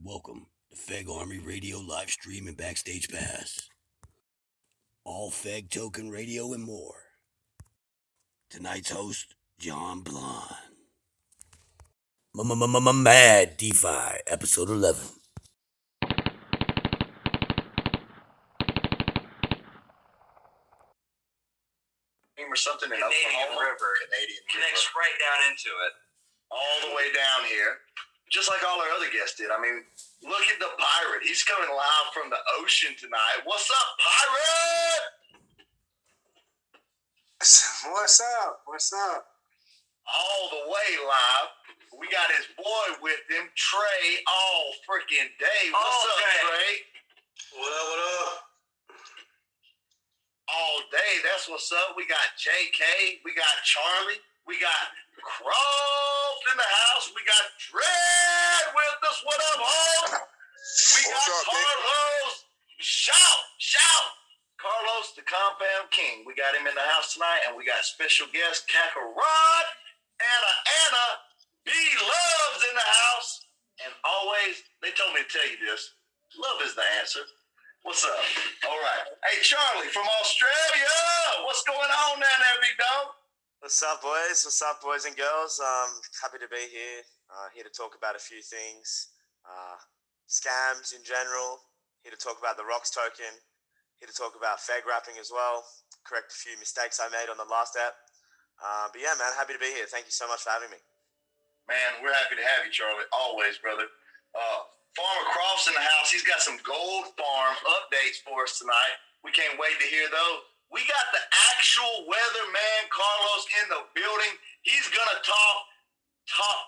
Welcome to Feg Army Radio live stream and backstage pass. All Feg token radio and more. Tonight's host, John Blonde. Mad Defi, episode 11. Or something in Oklahoma River, Canadian connects river. right down into it. All the way down here, just like all our other guests did. I mean, look at the pirate. He's coming live from the ocean tonight. What's up, pirate? What's up? What's up? All the way live. We got his boy with him, Trey, all freaking day. What's up, Trey? What up, what up? All day. That's what's up. We got JK. We got Charlie. We got Croft in the house. We got Dread with us. What up, home? We got Carlos. Shout. Carlos, the compound king. We got him in the house tonight, and we got special guest Kakarot, Anna, B Loves in the house. And always, they told me to tell you this, love is the answer. What's up? All right. Hey, Charlie from Australia. What's going on down there, big dog? What's up, boys? What's up, boys and girls? Happy to be here. Here to talk about a few things. Scams in general. Here to talk about the Rocks token. Here to talk about fag wrapping as well. Correct a few mistakes I made on the last app. But yeah, man, happy to be here. Thank you so much for having me. Man, we're happy to have you, Charlie. Always, brother. Farmer Croft's in the house. He's got some gold farm updates for us tonight. We can't wait to hear those. We got the actual weatherman, Carlos, in the building. He's going to talk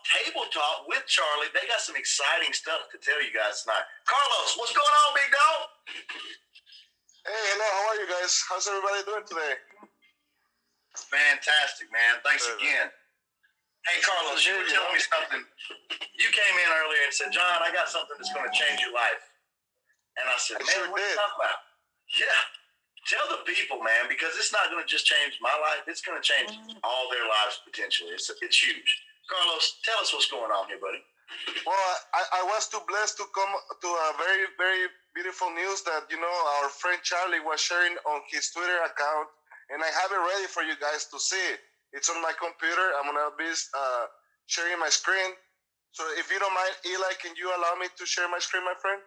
table talk with Charlie. They got some exciting stuff to tell you guys tonight. Carlos, what's going on, big dog? Hey, hello, how are you guys? How's everybody doing today? Fantastic, man. Thanks again. Hey, Carlos, you were telling me something. You came in earlier and said, John, I got something that's going to change your life. And I said, man, what are you talking about? Yeah. Tell the people, man, because it's not going to just change my life. It's going to change all their lives potentially. It's huge. Carlos, tell us what's going on here, buddy. Well, I was too blessed to come to a very, very beautiful news that, our friend Charlie was sharing on his Twitter account, and I have it ready for you guys to see. It's on my computer. I'm going to be sharing my screen. So if you don't mind, Eli, can you allow me to share my screen, my friend?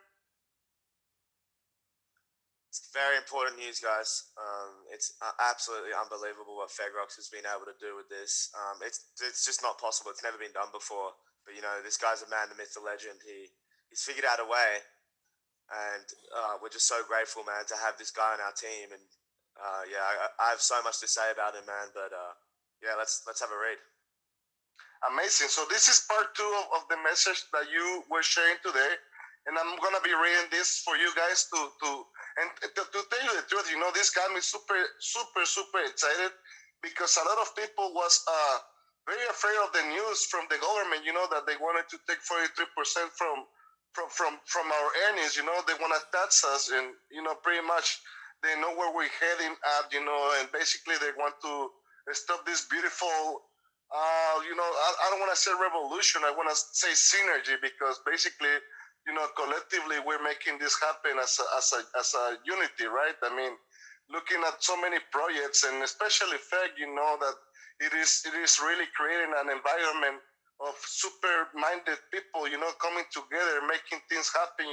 It's very important news, guys. It's absolutely unbelievable what Fegrox has been able to do with this. It's just not possible. It's never been done before. But, this guy's a man, the myth, the legend. He's figured out a way. And we're just so grateful, man, to have this guy on our team. And, I have so much to say about him, man. But, let's have a read. Amazing. So this is part 2 of the message that you were sharing today. And I'm going to be reading this for you guys to tell you the truth, this got me super, super, super excited because a lot of people was very afraid of the news from the government, that they wanted to take 43% from our earnings, they want to tax us and, pretty much they know where we're heading at, and basically they want to stop this beautiful, I don't want to say revolution, I want to say synergy because basically, collectively we're making this happen as a unity, right? I mean, looking at so many projects and especially FEG, that it is really creating an environment of super-minded people, coming together, making things happen,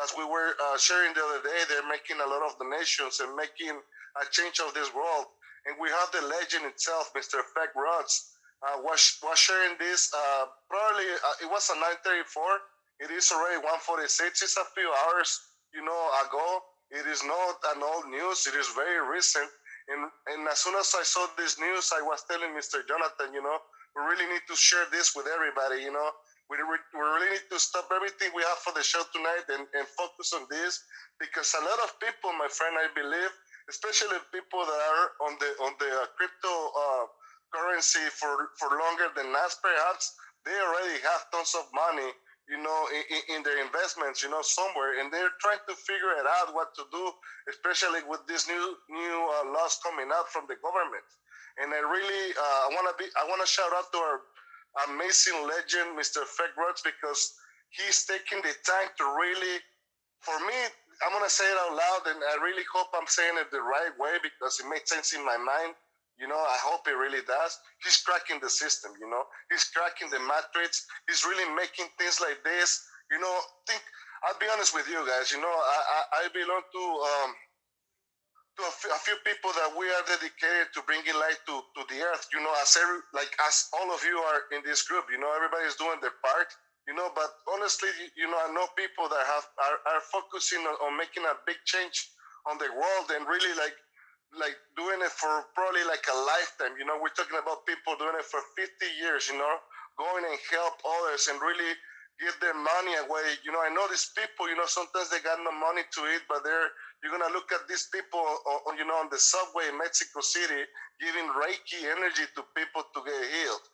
as we were sharing the other day, they're making a lot of donations and making a change of this world. And we have the legend itself, Mr. Fegrox, was sharing this, probably, it was a 9:34. It is already 1:46. It's a few hours, ago. It is not an old news. It is very recent. And as soon as I saw this news, I was telling Mr. Jonathan, we really need to share this with everybody, We really need to stop everything we have for the show tonight and focus on this because a lot of people, my friend, I believe, especially people that are on the crypto currency for longer than us, perhaps, they already have tons of money in their investments, somewhere, and they're trying to figure it out what to do, especially with this new laws coming out from the government. And I really, I want to shout out to our amazing legend, Mr. Fegrox, because he's taking the time to really, for me, I'm gonna say it out loud, and I really hope I'm saying it the right way because it makes sense in my mind. I hope it really does. He's cracking the system. He's cracking the matrix. He's really making things like this. Think. I'll be honest with you guys. I belong to a few people that we are dedicated to bringing light to the earth. As all of you are in this group. Everybody's doing their part. But honestly, I know people that are focusing on making a big change on the world and really like doing it for probably like a lifetime. We're talking about people doing it for 50 years. Going and help others and really give their money away. I know these people. Sometimes they got no money to eat, but you're gonna look at these people on the subway in Mexico City giving Reiki energy to people to get healed.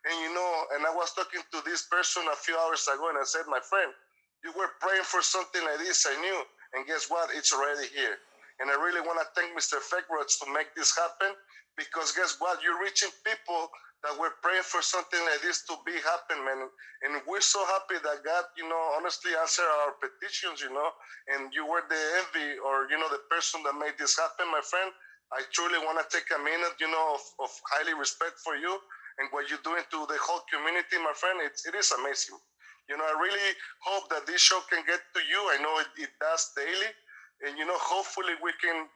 And I was talking to this person a few hours ago, and I said, my friend, you were praying for something like this, I knew, and guess what? It's already here. And I really want to thank Mr. Fegrox to make this happen, because guess what? You're reaching people that were praying for something like this to be happen, man. And we're so happy that God, honestly answered our petitions, and you were the envy or, the person that made this happen, my friend. I truly want to take a minute, of highly respect for you and what you're doing to the whole community, my friend. It is amazing. I really hope that this show can get to you. I know it does daily. And, hopefully we can,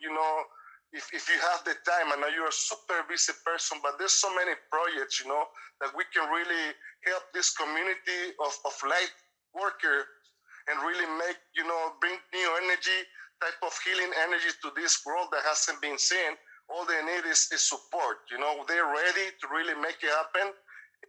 if you have the time, I know you're a super busy person, but there's so many projects, that we can really help this community of light workers and really make, bring new energy, type of healing energy to this world that hasn't been seen. All they need is support. They're ready to really make it happen.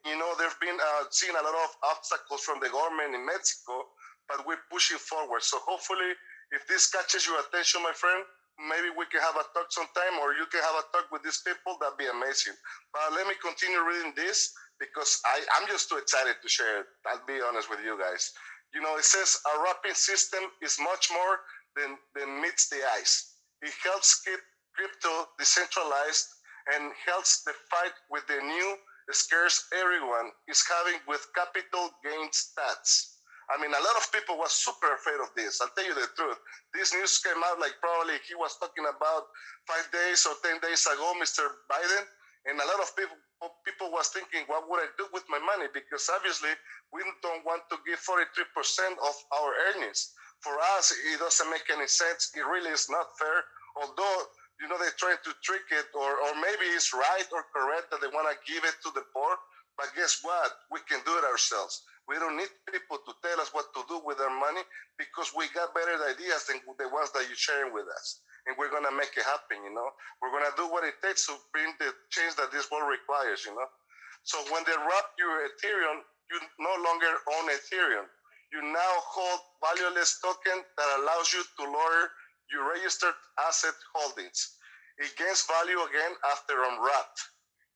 They've been seeing a lot of obstacles from the government in Mexico, but we're pushing forward. So hopefully, if this catches your attention, my friend, maybe we can have a talk sometime, or you can have a talk with these people. That'd be amazing. But let me continue reading this because I'm just too excited to share it. I'll be honest with you guys. It says our wrapping system is much more than meets the eyes. It helps keep crypto decentralized and helps the fight with the new scares everyone is having with capital gain stats. I mean, a lot of people were super afraid of this. I'll tell you the truth. This news came out like probably he was talking about 5 days or 10 days ago, Mr. Biden. And a lot of people was thinking, what would I do with my money? Because obviously we don't want to give 43% of our earnings. For us, it doesn't make any sense. It really is not fair. Although, they're trying to trick it, or maybe it's right or correct that they want to give it to the poor. But guess what? We can do it ourselves. We don't need people to tell us what to do with our money because we got better ideas than the ones that you're sharing with us. And we're going to make it happen, We're going to do what it takes to bring the change that this world requires, So when they wrap your Ethereum, you no longer own Ethereum. You now hold valueless token that allows you to lower your registered asset holdings. It gains value again after unwrapped.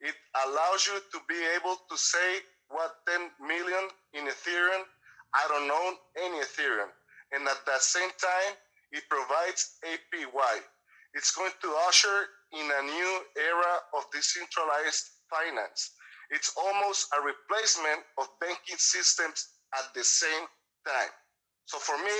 It allows you to be able to say what 10 million in Ethereum, I don't own any Ethereum. And at the same time, it provides APY. It's going to usher in a new era of decentralized finance. It's almost a replacement of banking systems at the same time. So for me,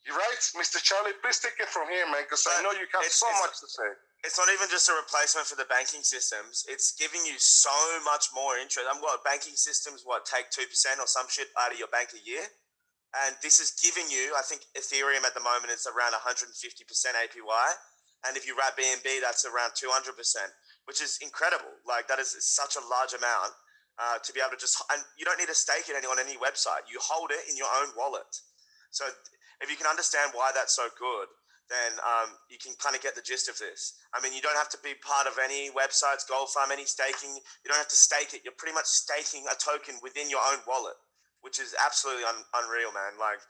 you're right, Mr. Charlie, please take it from here, man, because I know you have so much to say. It's not even just a replacement for the banking systems. It's giving you so much more interest. Banking systems, take 2% or some shit out of your bank a year? And this is giving you, I think Ethereum at the moment is around 150% APY. And if you wrap BNB, that's around 200%, which is incredible. Like, that is such a large amount to be able to and you don't need to stake it on any website. You hold it in your own wallet. So if you can understand why that's so good, then you can kind of get the gist of this. I mean, you don't have to be part of any websites, gold farm, any staking. You don't have to stake it. You're pretty much staking a token within your own wallet, which is absolutely unreal, man. Like,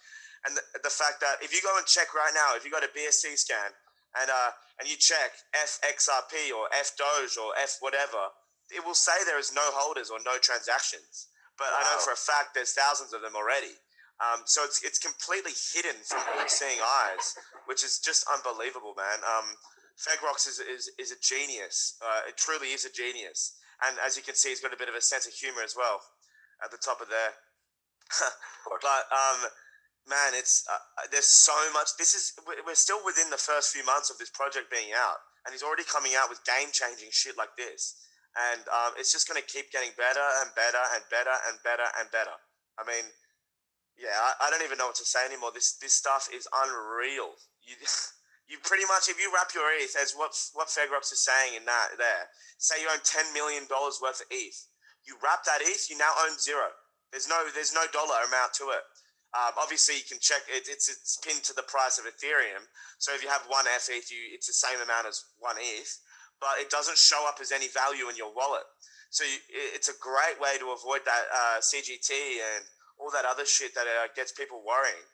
and the fact that if you go and check right now, if you go to BSC scan and you check FXRP or FDoge or F whatever, it will say there is no holders or no transactions. But wow. I know for a fact there's thousands of them already. So it's completely hidden from all seeing eyes, which is just unbelievable, man. Fegrox is a genius. It truly is a genius. And as you can see, he's got a bit of a sense of humor as well at the top of there. But man, it's there's so much. We're still within the first few months of this project being out, and he's already coming out with game-changing shit like this, and it's just going to keep getting better and better and better and better and better. I mean, yeah, I don't even know what to say anymore. This stuff is unreal. You you pretty much, if you wrap your ETH as what Fegrox is saying in that there, say you own $10 million worth of ETH, you wrap that ETH, you now own zero. There's no dollar amount to it. Obviously, you can check it. It's pinned to the price of Ethereum. So if you have one ETH, it's the same amount as one ETH, but it doesn't show up as any value in your wallet. So it's a great way to avoid that CGT and all that other shit that gets people worrying.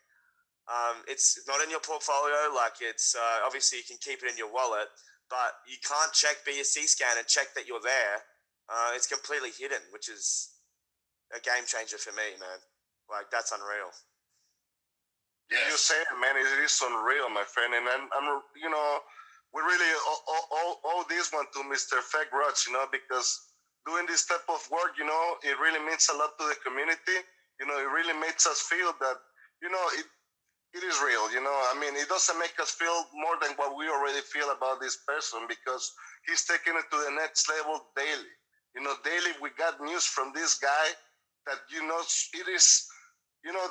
It's not in your portfolio. Like it's obviously you can keep it in your wallet, but you can't check BSC scan and check that you're there. It's completely hidden, which is a game changer for me, man. Like that's unreal. Yes. You say it, man. It is unreal, my friend. And I'm you know, we really owe this one to Mr. Fegrox, you know, because doing this type of work, you know, it really means a lot to the community. You know, it really makes us feel that, you know, it is real, you know. I mean, it doesn't make us feel more than what we already feel about this person because he's taking it to the next level daily. You know, daily we got news from this guy that, you know, it is, you know,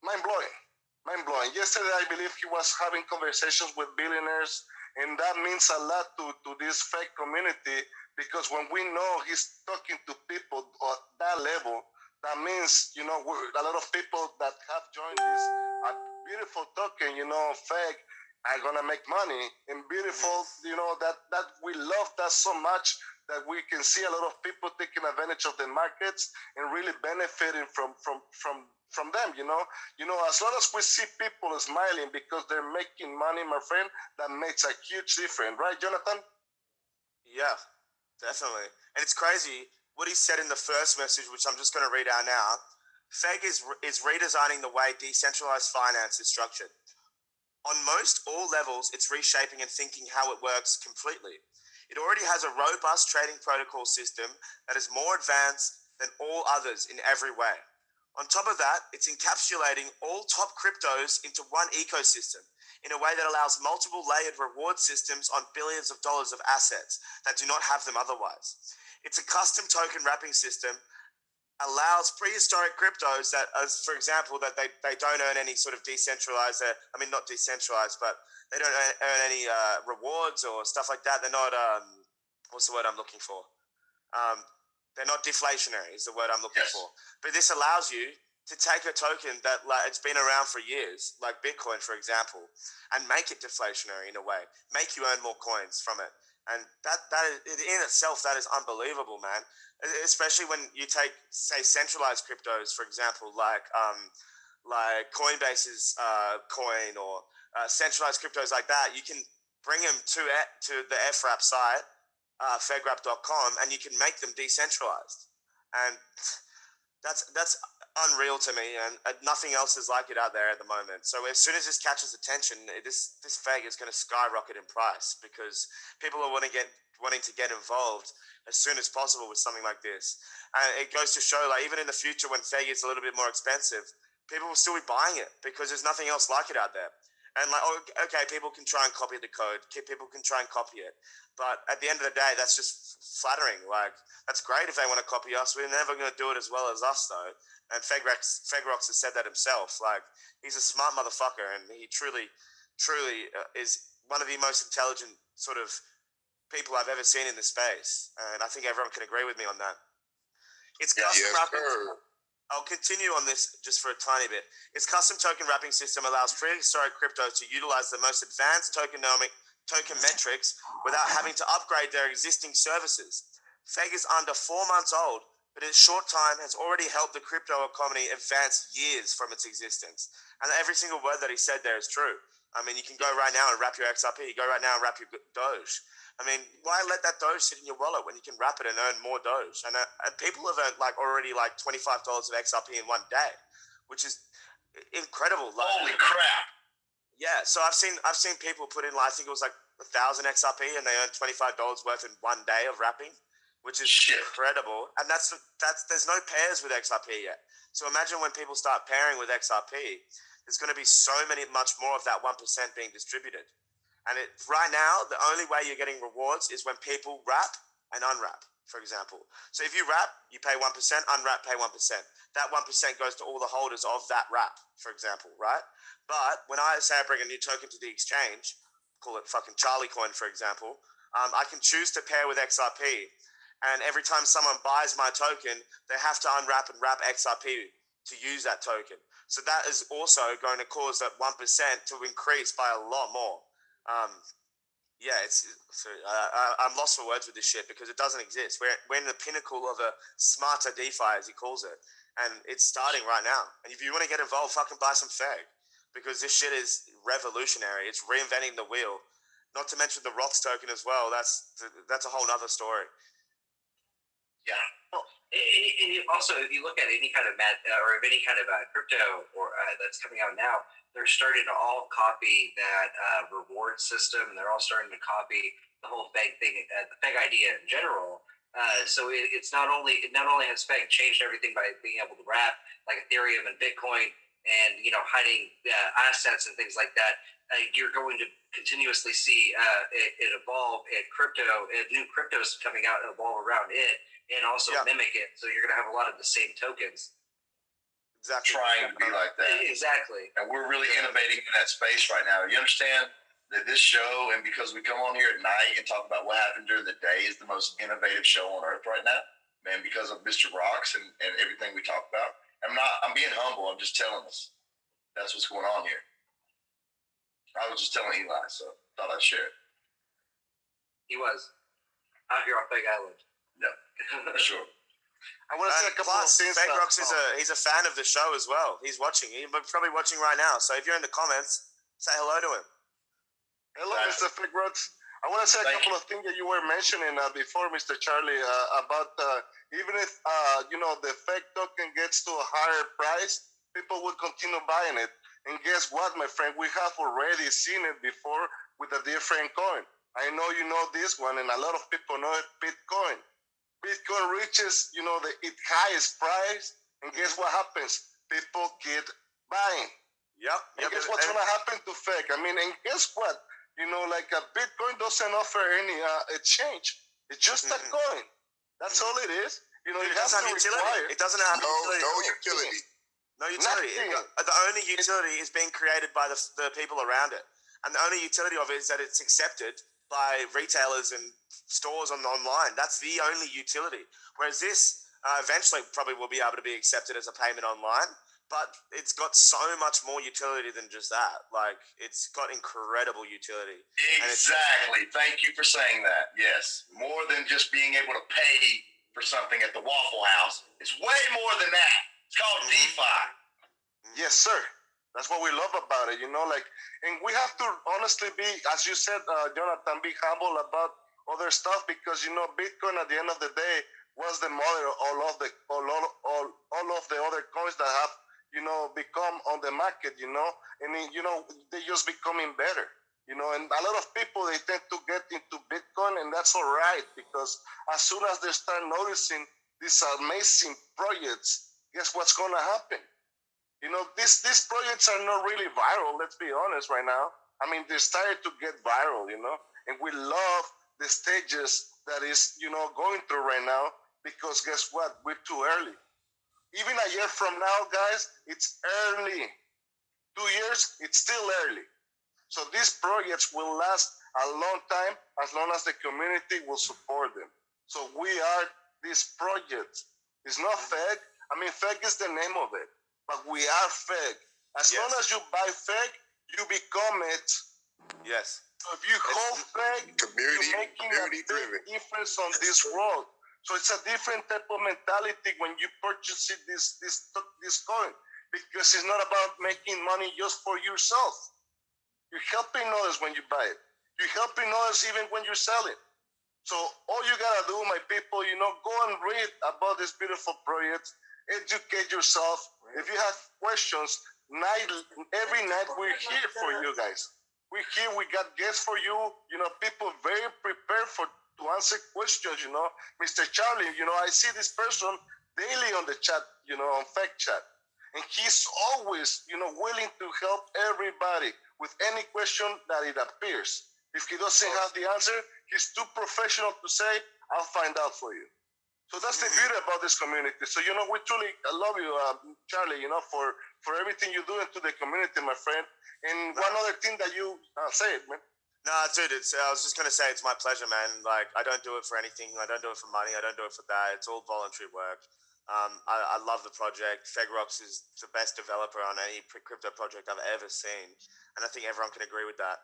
mind blowing. Mind blowing. Yesterday, I believe he was having conversations with billionaires, and that means a lot to this fake community because when we know he's talking to people at that level, that means, you know, a lot of people that have joined this beautiful token, you know, fake, are gonna make money. And beautiful, you know, that we love that so much that we can see a lot of people taking advantage of the markets and really benefiting from them, you know. You know, as long as we see people smiling because they're making money, my friend, that makes a huge difference, right, Jonathan? Yeah, definitely. And it's crazy what he said in the first message, which I'm just going to read out now. Feg is redesigning the way decentralized finance is structured. On most all levels, it's reshaping and thinking how it works completely. It already has a robust trading protocol system that is more advanced than all others in every way. On top of that, it's encapsulating all top cryptos into one ecosystem in a way that allows multiple layered reward systems on billions of dollars of assets that do not have them otherwise. It's a custom token wrapping system allows prehistoric cryptos that, as for example, that they don't earn any sort of decentralized, I mean, not decentralized, but they don't earn any rewards or stuff like that. They're not, what's the word I'm looking for? They're not deflationary is the word I'm looking for. But this allows you to take a token that like it's been around for years, like Bitcoin, for example, and make it deflationary in a way, make you earn more coins from it. And that is, in itself, that is unbelievable, man. Especially when you take, say, centralized cryptos, for example, like Coinbase's coin or centralized cryptos like that. You can bring them to the FRAP site, fegrap.com, and you can make them decentralized. And that's unreal to me, and nothing else is like it out there at the moment. So as soon as this catches attention, this fag is going to skyrocket in price because people are wanting to get involved as soon as possible with something like this. And it goes to show, like, even in the future when fag is a little bit more expensive, people will still be buying it because there's nothing else like it out there. And like, okay, people can try and copy the code, people can try and copy it, but at the end of the day, that's just flattering. Like, that's great if they want to copy us. We're never going to do it as well as us, though. And Fegrox has said that himself. Like, he's a smart motherfucker, and he truly is one of the most intelligent sort of people I've ever seen in this space. And I think everyone can agree with me on that. It's custom wrapping. I'll continue on this just for a tiny bit. Its custom token wrapping system allows prehistoric cryptos to utilize the most advanced token metrics without having to upgrade their existing services. Feg is under 4 months old, but in a short time has already helped the crypto economy advance years from its existence. And every single word that he said there is true. I mean, you can go right now and wrap your XRP. Go right now and wrap your Doge. I mean, why let that Doge sit in your wallet when you can wrap it and earn more Doge? And people have earned already $25 of XRP in one day, which is incredible. Holy crap! Yeah, so I've seen people put in I think it was 1,000 XRP and they earned $25 worth in one day of wrapping, which is incredible. And that's there's no pairs with XRP yet. So imagine when people start pairing with XRP, there's going to be much more of that 1% being distributed. And right now, the only way you're getting rewards is when people wrap and unwrap, for example. So if you wrap, you pay 1%, unwrap, pay 1%. That 1% goes to all the holders of that wrap, for example, right? But when I say I bring a new token to the exchange, call it fucking Charlie Coin, for example, I can choose to pair with XRP. And every time someone buys my token, they have to unwrap and wrap XRP to use that token. So that is also going to cause that 1% to increase by a lot more. I'm lost for words with this shit because it doesn't exist. We're in the pinnacle of a smarter DeFi, as he calls it, and it's starting right now. And if you want to get involved, fucking buy some Feg, because this shit is revolutionary. It's reinventing the wheel. Not to mention the Roths token as well. That's a whole nother story. Yeah. Well, and also, if you look at any kind of crypto or that's coming out now, they're starting to all copy that reward system. They're all starting to copy the whole Feg thing, the Feg idea in general. So it not only has Feg changed everything by being able to wrap like Ethereum and Bitcoin, and hiding assets and things like that. You're going to continuously see it evolve, and new cryptos coming out and evolve around it, and also mimic it. So you're going to have a lot of the same tokens. Exactly. Trying to be like that. Exactly. And we're really innovating in that space right now. You understand that this show, and because we come on here at night and talk about what happened during the day, is the most innovative show on earth right now, man, because of Mr. Rocks and everything we talk about. I'm being humble. I'm just telling us that's what's going on here. I was just telling Eli, so thought I'd share it. He was out here on Feg Island. Yeah, for sure. I want to say a couple of things. Fegrox he's a fan of the show as well. He's watching. He's probably watching right now. So if you're in the comments, say hello to him. Hello, Mr. Fegrox. I want to say a couple of things that you were mentioning before, Mr. Charlie, about even if the Feg token gets to a higher price, people will continue buying it. And guess what, my friend? We have already seen it before with a different coin. I know you know this one, and a lot of people know it, Bitcoin. Bitcoin reaches, its highest price, and guess what happens? People keep buying. Yep. And guess what's going to happen to Feg? I mean, and guess what? Bitcoin doesn't offer any exchange. It's just a coin. That's all it is. It doesn't have utility. It doesn't have utility. No utility. The only utility is being created by the people around it. And the only utility of it is that it's accepted by retailers and stores online. That's the only utility. Whereas this eventually probably will be able to be accepted as a payment online, but it's got so much more utility than just that. Like, it's got incredible utility. Exactly. Thank you for saying that. Yes. More than just being able to pay for something at the Waffle House. It's way more than that. It's called DeFi. Yes, sir. That's what we love about it, and we have to honestly be, as you said, Jonathan, be humble about other stuff, because, Bitcoin at the end of the day was the mother of all of the other coins that have, become on the market, and, they just becoming better, and a lot of people, they tend to get into Bitcoin, and that's all right, because as soon as they start noticing these amazing projects, guess what's going to happen? These projects are not really viral, let's be honest right now. I mean, they started to get viral, and we love the stages that is, going through right now, because guess what? We're too early. Even a year from now, guys, it's early. 2 years, it's still early. So these projects will last a long time as long as the community will support them. So we are these projects. It's not Feg. I mean, Feg is the name of it. But we are Feg. As long as you buy Feg, you become it. Yes. So if you hold Feg, you're making a big difference on this world. So it's a different type of mentality when you purchase this coin, because it's not about making money just for yourself. You're helping others when you buy it. You're helping others even when you're selling. So all you gotta do, my people, go and read about this beautiful project. Educate yourself. If you have questions, every night we're here for you guys. We're here. We got guests for you. People very prepared for answer questions, Mr. Charlie, I see this person daily on the chat, on Fact Chat. And he's always, willing to help everybody with any question that it appears. If he doesn't have the answer, he's too professional to say, I'll find out for you. So that's the beauty about this community. So, we truly love you, Charlie, for everything you do into the community, my friend. And one other thing that you say it, man. Nah, dude, I was just going to say it's my pleasure, man. Like, I don't do it for anything. I don't do it for money. I don't do it for that. It's all voluntary work. I love the project. Fegrox is the best developer on any crypto project I've ever seen. And I think everyone can agree with that.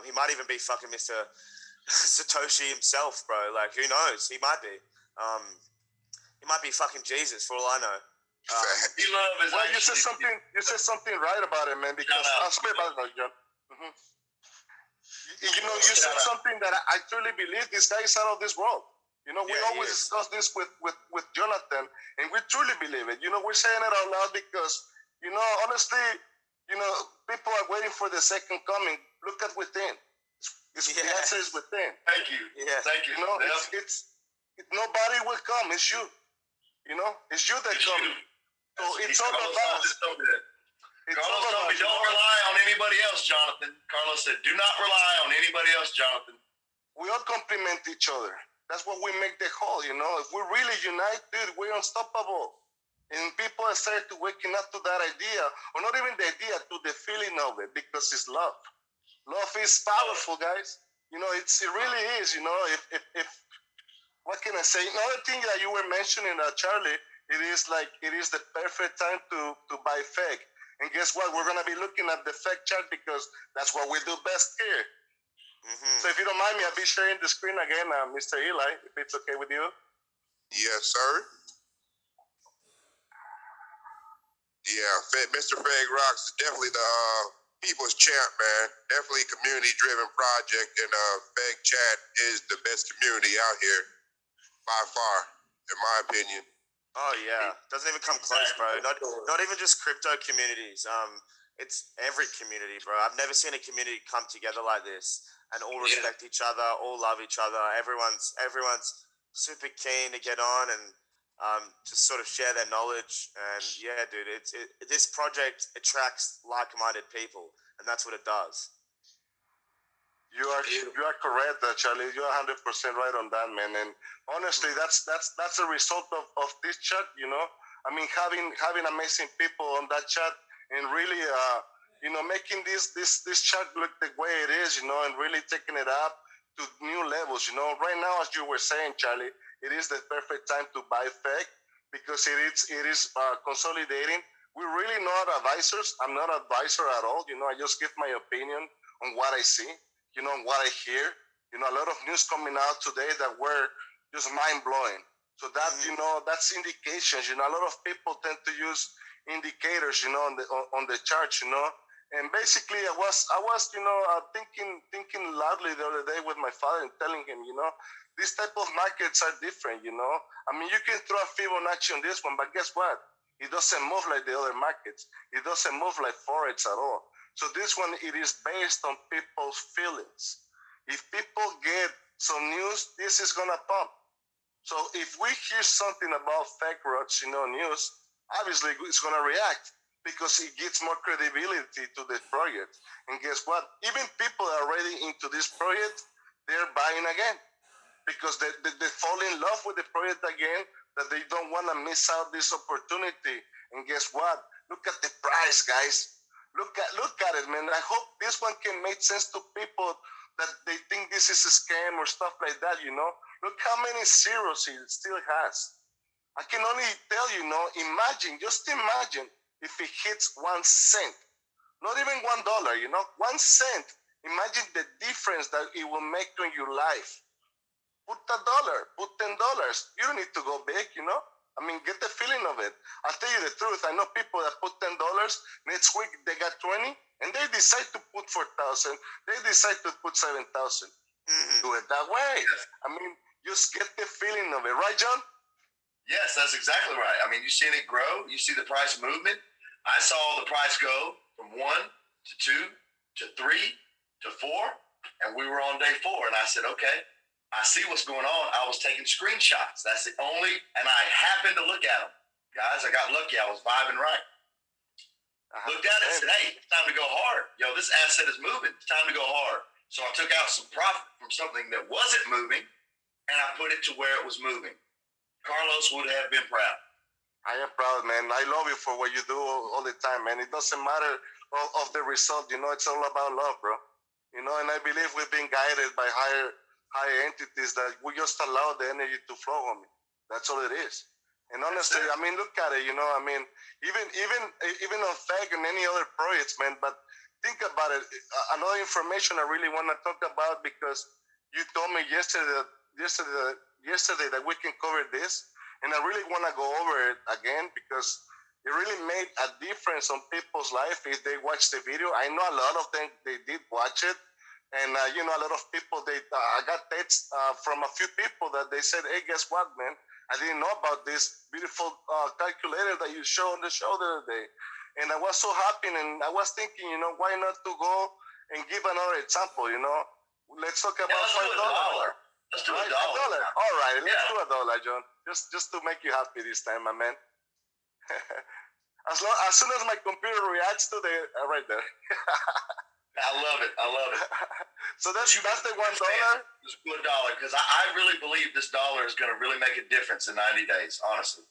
He might even be fucking Mr. Satoshi himself, bro. Like, who knows? He might be. He might be fucking Jesus, for all I know. He love is well, you said something right about it, man. Because I'll speak about it, John. Mm-hmm. You said something that I truly believe. This guy is out of this world. We always discuss this with Jonathan, and we truly believe it. We're saying it out loud because, honestly, people are waiting for the second coming. Look at within. The answer is within. Thank you. Yes. Thank you. It's nobody will come. It's you. It's you that comes. So it's all about. Carlos told me, don't rely on anybody else, Jonathan. Carlos said, do not rely on anybody else, Jonathan. We all complement each other. That's what we make the whole, If we really unite, dude, we're unstoppable. And people are starting to waking up to that idea, or not even the idea, to the feeling of it, because it's love. Love is powerful, guys. It really is, if what can I say? Another thing that you were mentioning, Charlie, it is the perfect time to buy Feg. And guess what? We're going to be looking at the Feg chart because that's what we do best here. Mm-hmm. So if you don't mind me, I'll be sharing the screen again, Mr. Eli, if it's okay with you. Yes, sir. Yeah, Mr. Fegrox is definitely the people's champ, man. Definitely community-driven project, and Feg Chat is the best community out here by far, in my opinion. Oh yeah, doesn't even come close, bro. Not even just crypto communities. It's every community, bro. I've never seen a community come together like this and all respect each other, all love each other. Everyone's super keen to get on and just sort of share their knowledge. And yeah, dude, this project attracts like-minded people, and that's what it does. You are correct, Charlie. You're 100% right on that, man. And honestly, that's a result of this chat. I mean, having amazing people on that chat and really, making this chat look the way it is, and really taking it up to new levels. Right now, as you were saying, Charlie, it is the perfect time to buy Feg because it is consolidating. We're really not advisors. I'm not an advisor at all. I just give my opinion on what I see. What I hear, a lot of news coming out today that were just mind-blowing. So that, that's indications, a lot of people tend to use indicators, on the charts, and basically I was thinking loudly the other day with my father and telling him, these type of markets are different, I mean, you can throw a Fibonacci on this one, but guess what? It doesn't move like the other markets. It doesn't move like Forex at all. So this one, it is based on people's feelings. If people get some news, this is gonna pump. So if we hear something about Fegrox, news, obviously it's gonna react because it gives more credibility to the project. And guess what? Even people that are already into this project, they're buying again because they fall in love with the project again, that they don't want to miss out this opportunity. And guess what? Look at the price, guys. Look at it, man. I hope this one can make sense to people that they think this is a scam or stuff like that, Look how many zeros it still has. I can only tell you, just imagine if it hits 1 cent. Not even $1, 1 cent. Imagine the difference that it will make in your life. Put $1, put $10. You don't need to go big, I mean, get the feeling of it. I'll tell you the truth. I know people that put $10. Next week they got 20, and they decide to put 4,000. They decide to put 7,000. Do it that way. I mean, just get the feeling of it, right, John? Yes, that's exactly right. I mean, you seen it grow. You see the price movement. I saw the price go from 1 to 2 to 3 to 4, and we were on day 4. And I said, okay, I see what's going on. I was taking screenshots. That's the only, and I happened to look at them. Guys, I got lucky. I was vibing right. Looked at it and said, hey, it's time to go hard. Yo, this asset is moving. It's time to go hard. So I took out some profit from something that wasn't moving, and I put it to where it was moving. Carlos would have been proud. I am proud, man. I love you for what you do all the time, man. It doesn't matter of the result. You know, it's all about love, bro. You know, and I believe we've been guided by higher entities that we just allow the energy to flow on me. That's all it is. And honestly, I mean, look at it. You know, I mean, even on FEG and any other projects, man. But think about it. Another information I really want to talk about, because you told me yesterday that we can cover this, and I really want to go over it again because it really made a difference on people's life if they watch the video. I know a lot of them, they did watch it. And, you know, a lot of people, I got texts from a few people that they said, hey, guess what, man? I didn't know about this beautiful calculator that you showed on the show the other day. And I was so happy, and I was thinking, you know, why not to go and give another example, you know? Let's talk about $5. Let's do right? $1. All right, let's do $1, John. Just to make you happy this time, my man. As soon as my computer reacts to the right there. I love it. So that's the $1. Just $1, because I really believe this dollar is going to really make a difference in 90 days, honestly.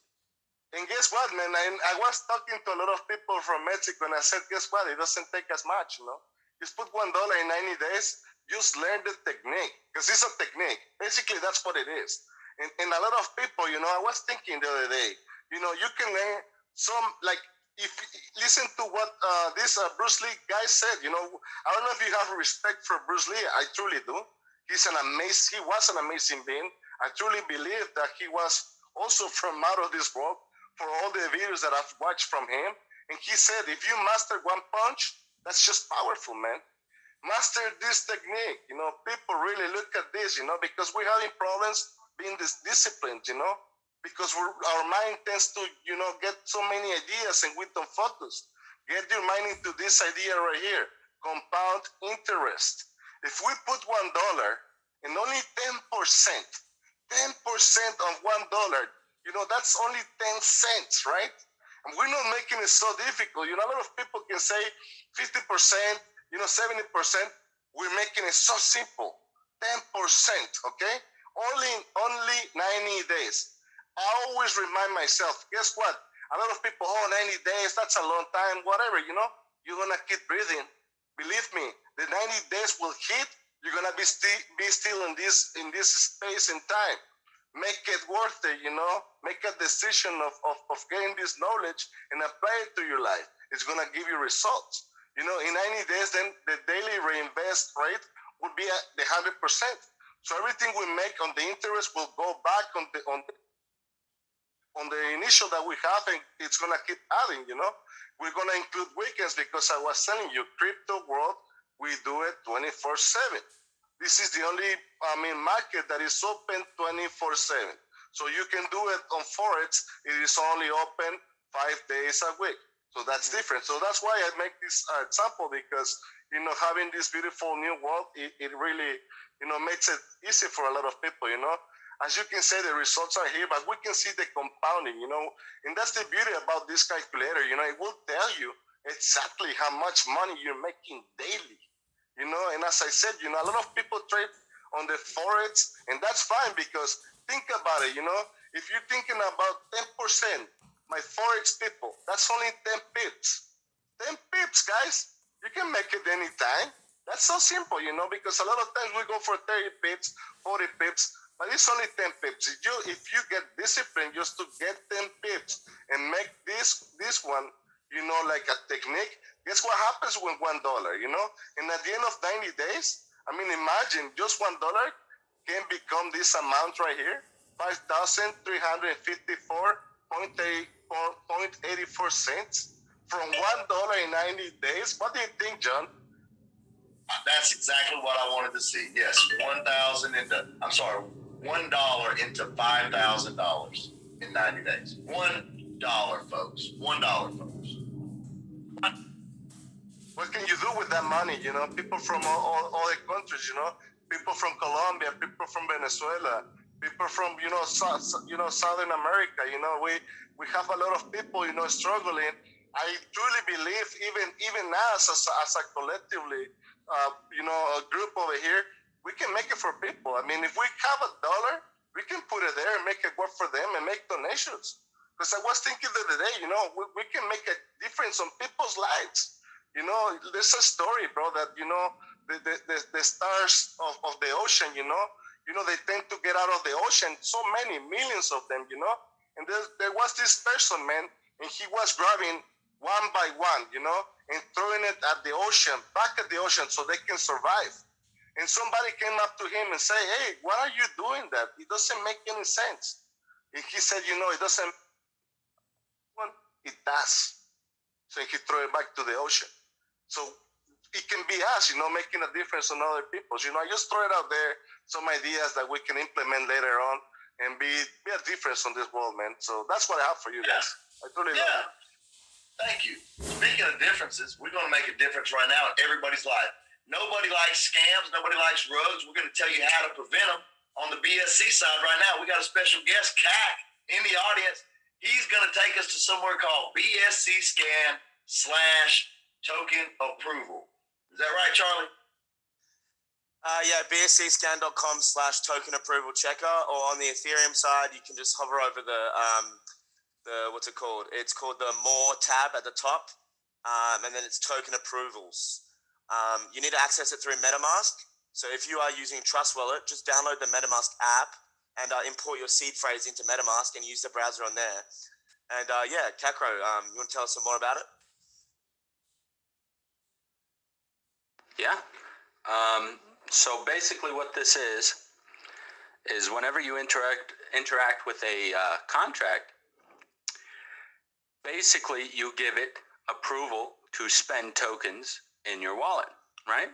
And guess what, man? I was talking to a lot of people from Mexico, and I said, guess what? It doesn't take as much, you know? Just put $1 in 90 days. Just learn the technique, because it's a technique. Basically, that's what it is. And a lot of people, you know, I was thinking the other day, you know, you can learn some, like, if listen to what this Bruce Lee guy said, you know, I don't know if you have respect for Bruce Lee. I truly do. He was an amazing being. I truly believe that he was also from out of this world for all the videos that I've watched from him. And he said, if you master one punch, that's just powerful, man. Master this technique. You know, people really look at this, you know, because we're having problems being disciplined, you know, because our mind tends to, you know, get so many ideas and we don't focus. Get your mind into this idea right here, compound interest. If we put $1 and only 10% of $1, you know, that's only 10 cents, right? And we're not making it so difficult. You know, a lot of people can say 50%, you know, 70%. We're making it so simple. 10%, okay? Only 90 days. I always remind myself, guess what? A lot of people, 90 days, that's a long time, whatever, you know? You're gonna keep breathing. Believe me, the 90 days will hit, you're gonna be still in this space and time. Make it worth it, you know? Make a decision of getting this knowledge and apply it to your life. It's gonna give you results. You know, in 90 days, then the daily reinvest rate would be at the 100%. So everything we make on the interest will go back on the initial that we have, and it's gonna keep adding, you know. We're gonna include weekends because I was telling you, crypto world, we do it 24/7. This is the only, market that is open 24/7. So you can do it on Forex. It is only open 5 days a week. So that's different. So that's why I make this example, because, you know, having this beautiful new world, it really, you know, makes it easy for a lot of people, you know. As you can say, the results are here, but we can see the compounding, you know. And that's the beauty about this calculator, you know. It will tell you exactly how much money you're making daily, you know. And as I said, you know, a lot of people trade on the Forex, and that's fine, because think about it, you know. If you're thinking about 10%, my Forex people, that's only 10 pips. 10 pips, guys. You can make it anytime. That's so simple, you know, because a lot of times we go for 30 pips, 40 pips, but it's only 10 pips. If you get disciplined just to get 10 pips and make this one, you know, like a technique, guess what happens with $1, you know? And at the end of 90 days, imagine just $1 can become this amount right here, 5,354.84 cents from $1 in 90 days. What do you think, John? That's exactly what I wanted to see. Yes, $1 into $5,000 in 90 days. $1, folks. $1, folks. What can you do with that money? You know, people from all the countries, you know, people from Colombia, people from Venezuela, people from Southern America. We have a lot of people struggling. I truly believe even us as a collectively a group over here, we can make it for people. I mean, if we have $1, we can put it there and make it work for them and make donations. Because I was thinking the other day, we can make a difference on people's lives. There's a story, bro, that the stars of the ocean, they tend to get out of the ocean. So many millions of them, and there was this person, man, and he was grabbing one by one, and throwing it at the ocean, back at the ocean, so they can survive. And somebody came up to him and say, "Hey, why are you doing that? It doesn't make any sense." And he said, "It doesn't. It does." So he threw it back to the ocean. So it can be us, making a difference on other people. I just throw it out there, some ideas that we can implement later on and be a difference on this world, man. So that's what I have for you guys. I totally love it. Thank you. Speaking of differences, we're going to make a difference right now in everybody's life. Nobody likes scams. Nobody likes rugs. We're going to tell you how to prevent them on the BSC side right now. We got a special guest, Cat, in the audience. He's going to take us to somewhere called BSC Scan / token approval. Is that right, Charlie? Yeah, bscscan.com / token approval checker, or on the Ethereum side, you can just hover over the what's it called? It's called the More tab at the top, and then it's token approvals. You need to access it through MetaMask. So if you are using Trust Wallet, just download the MetaMask app and import your seed phrase into MetaMask and use the browser on there. And yeah, Kakro, you want to tell us some more about it? Yeah. So basically what this is whenever you interact with a contract, basically you give it approval to spend tokens in your wallet, right?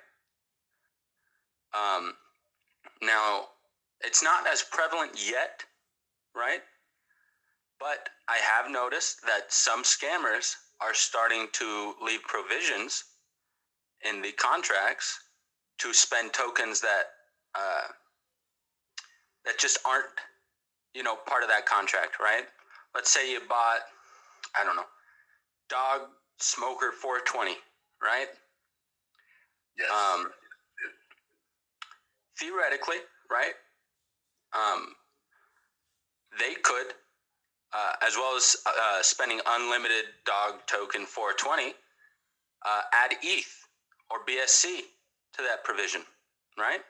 Now, it's not as prevalent yet, right? But I have noticed that some scammers are starting to leave provisions in the contracts to spend tokens that that just aren't, part of that contract, right? Let's say you bought, I don't know, Dog Smoker 420, right? Yes. Theoretically, right? They could, as well as spending unlimited Dog Token 420, add ETH or BSC to that provision, right?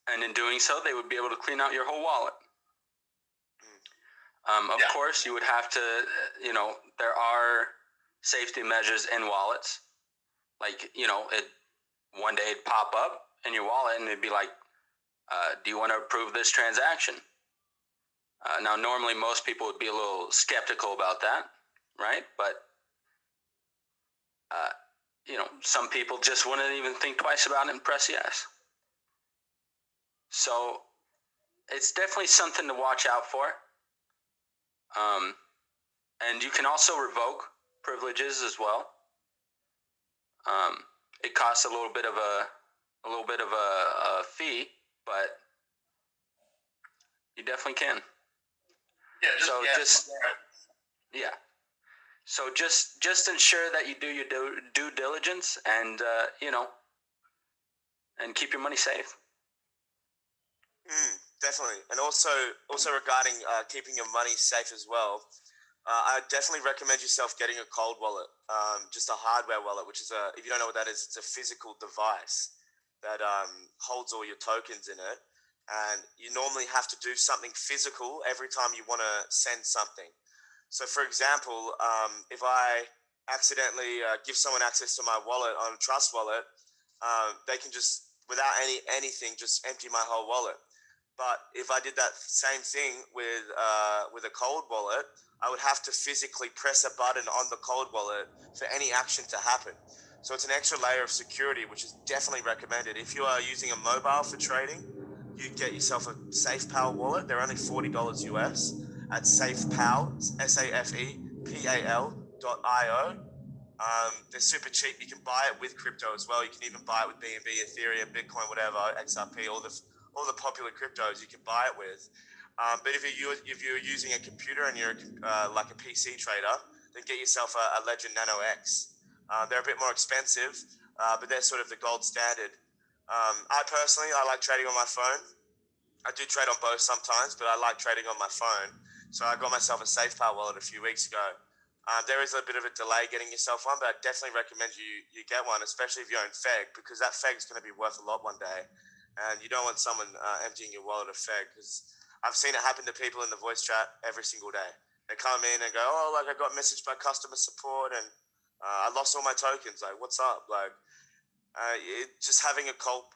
And in doing so, they would be able to clean out your whole wallet. Of course, you would have to, there are safety measures in wallets. Like, one day it'd pop up in your wallet and it'd be like, do you want to approve this transaction? Now, normally most people would be a little skeptical about that, right? But, some people just wouldn't even think twice about it and press yes. So it's definitely something to watch out for. And you can also revoke privileges as well. It costs a little bit of a fee, but you definitely can. So just ensure that you do your due diligence and and keep your money safe. Definitely. And also regarding keeping your money safe as well, I definitely recommend yourself getting a cold wallet, just a hardware wallet, which is if you don't know what that is, it's a physical device that holds all your tokens in it. And you normally have to do something physical every time you want to send something. So for example, if I accidentally give someone access to my wallet on Trust Wallet, they can just, without anything, just empty my whole wallet. But if I did that same thing with a cold wallet, I would have to physically press a button on the cold wallet for any action to happen. So it's an extra layer of security, which is definitely recommended. If you are using a mobile for trading, you get yourself a SafePal wallet. They're only $40 US at SafePal, SafePal.io. They're super cheap. You can buy it with crypto as well. You can even buy it with BNB, Ethereum, Bitcoin, whatever, XRP, all the popular cryptos you can buy it with. But if you're using a computer and you're like a PC trader, then get yourself a Ledger Nano X. They're a bit more expensive, but they're sort of the gold standard. I personally, I like trading on my phone. I do trade on both sometimes, but I like trading on my phone. So I got myself a SafePal wallet a few weeks ago. There is a bit of a delay getting yourself one, but I definitely recommend you get one, especially if you own Feg, because that Feg is going to be worth a lot one day, and you don't want someone emptying your wallet of Feg, because I've seen it happen to people in the voice chat every single day. They come in and go, "Oh, like I got messaged by customer support, and I lost all my tokens. Like, what's up?" Like, just having a cold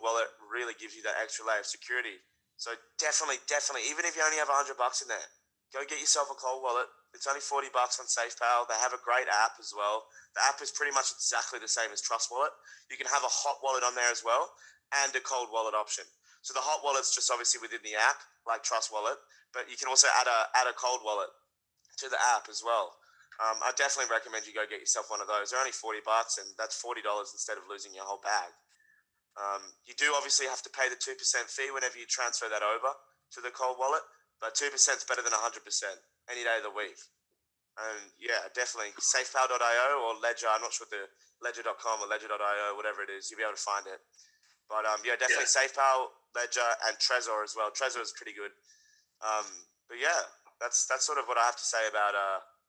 wallet really gives you that extra layer of security. So definitely, even if you only have $100 in there, go get yourself a cold wallet. It's only $40 on SafePal. They have a great app as well. The app is pretty much exactly the same as Trust Wallet. You can have a hot wallet on there as well, and a cold wallet option. So the hot wallet's just obviously within the app, like Trust Wallet, but you can also add a cold wallet to the app as well. I definitely recommend you go get yourself one of those. They're only $40, and that's $40 instead of losing your whole bag. You do obviously have to pay the 2% fee whenever you transfer that over to the cold wallet, but 2% is better than 100% any day of the week. And yeah, definitely safepal.io or Ledger. I'm not sure the ledger.com or ledger.io, whatever it is, you'll be able to find it. But yeah, definitely SafePal, Ledger, and Trezor as well. Trezor is pretty good. But yeah, that's sort of what I have to say about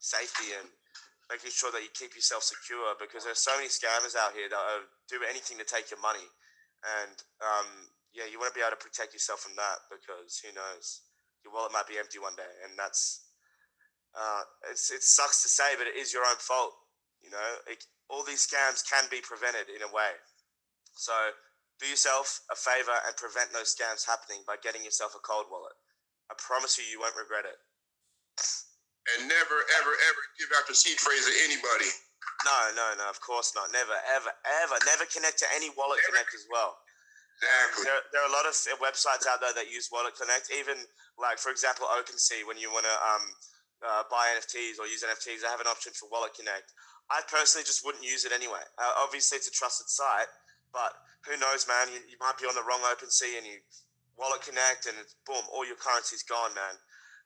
safety and making sure that you keep yourself secure, because there's so many scammers out here that do anything to take your money. And yeah, you want to be able to protect yourself from that, because who knows, your wallet might be empty one day, and that's it sucks to say, but it is your own fault. You know, all these scams can be prevented in a way. So do yourself a favor and prevent those scams happening by getting yourself a cold wallet. I promise you, you won't regret it. And never, ever, ever give out your seed phrase to anybody. No, of course not. Never, ever, ever. Never connect to any Wallet Connect as well. Exactly. There are a lot of websites out there that use Wallet Connect. Even like, for example, OpenSea, when you want to buy NFTs or use NFTs, they have an option for Wallet Connect. I personally just wouldn't use it anyway. Obviously, it's a trusted site, but who knows, man? You might be on the wrong OpenSea and you Wallet Connect, and it's boom, all your currency's gone, man.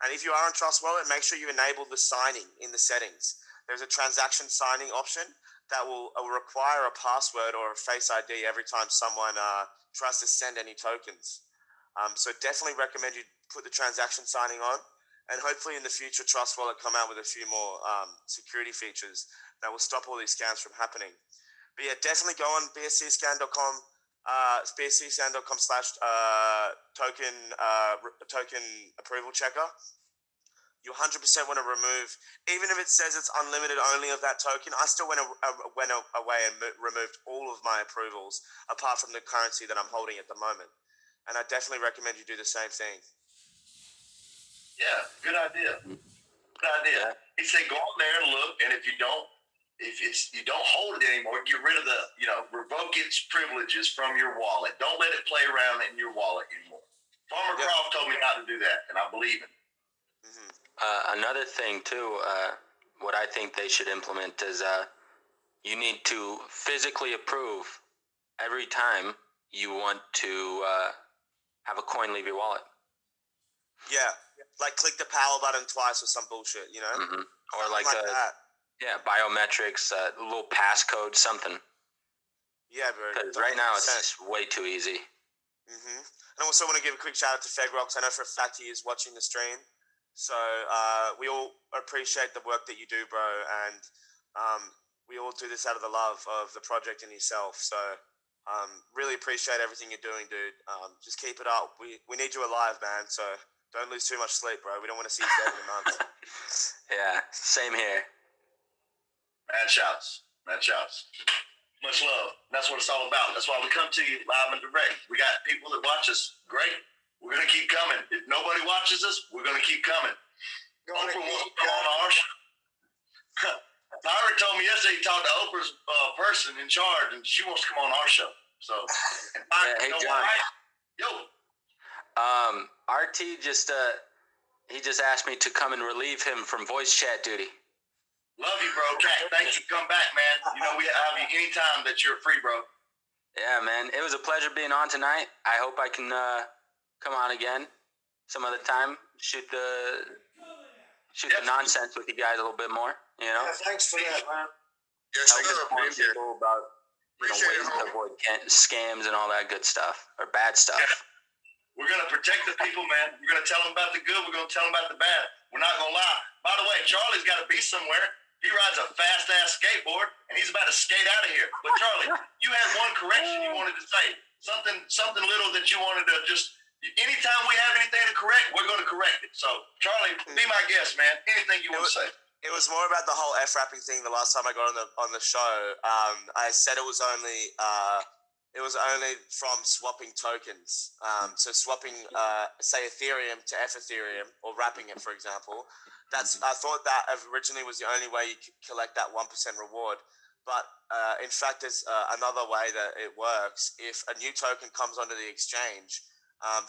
And if you are on Trust Wallet, make sure you enable the signing in the settings. There's a transaction signing option that will require a password or a Face ID every time someone tries to send any tokens. So definitely recommend you put the transaction signing on, and hopefully in the future Trust Wallet come out with a few more security features that will stop all these scams from happening. But yeah, definitely go on bscscan.com, bscscan.com/token approval checker. You 100% want to remove, even if it says it's unlimited only of that token. I still went away and removed all of my approvals apart from the currency that I'm holding at the moment. And I definitely recommend you do the same thing. Yeah, good idea. Good idea. He said go on there and look, and if you don't hold it anymore, get rid of the, revoke its privileges from your wallet. Don't let it play around in your wallet anymore. Farmer Croft told me not to do that, and I believe him. Mm-hmm. Another thing too, what I think they should implement is you need to physically approve every time you want to have a coin leave your wallet. Yeah, like click the power button twice or some bullshit, Mm-hmm. Or like that. Yeah, biometrics, a little passcode, something. Yeah, bro. Because right now it's just way too easy. Mm-hmm. And I also want to give a quick shout out to Fegrox. I know for a fact he is watching the stream. So we all appreciate the work that you do, bro. And we all do this out of the love of the project and yourself. So really appreciate everything you're doing, dude. Just keep it up. We need you alive, man. So don't lose too much sleep, bro. We don't want to see you dead in a month. Yeah, same here. Mad shouts. Much love. That's what it's all about. That's why we come to you live and direct. We got people that watch us. Great. We're going to keep coming. If nobody watches us, we're going to keep coming. Oprah wants to come on our show. Myra told me yesterday he talked to Oprah's person in charge, and she wants to come on our show. So, hey, John. Yo. RT just he just asked me to come and relieve him from voice chat duty. Love you, bro. Cat, thanks for coming back, man. You know, we have you anytime that you're free, bro. Yeah, man. It was a pleasure being on tonight. I hope I can come on again some other time. Shoot the nonsense with you guys a little bit more, you know? Yeah, thanks for that, man. Yes, Help sir. inform Appreciate it. people about ways to avoid scams and all that good stuff, or bad stuff. Yeah. We're going to protect the people, man. We're going to tell them about the good. We're going to tell them about the bad. We're not going to lie. By the way, Charlie's got to be somewhere. He rides a fast-ass skateboard, and he's about to skate out of here. But, Charlie, you had one correction you wanted to say. Something little that you wanted to just... Anytime we have anything to correct, we're going to correct it. So, Charlie, be my guest, man. Anything you want to say. It was more about the whole F-rapping thing the last time I got on the show. I said it was only from swapping tokens. So swapping, say, Ethereum to Ethereum, or wrapping it, for example. I thought that originally was the only way you could collect that 1% reward. But in fact, there's another way that it works. If a new token comes onto the exchange,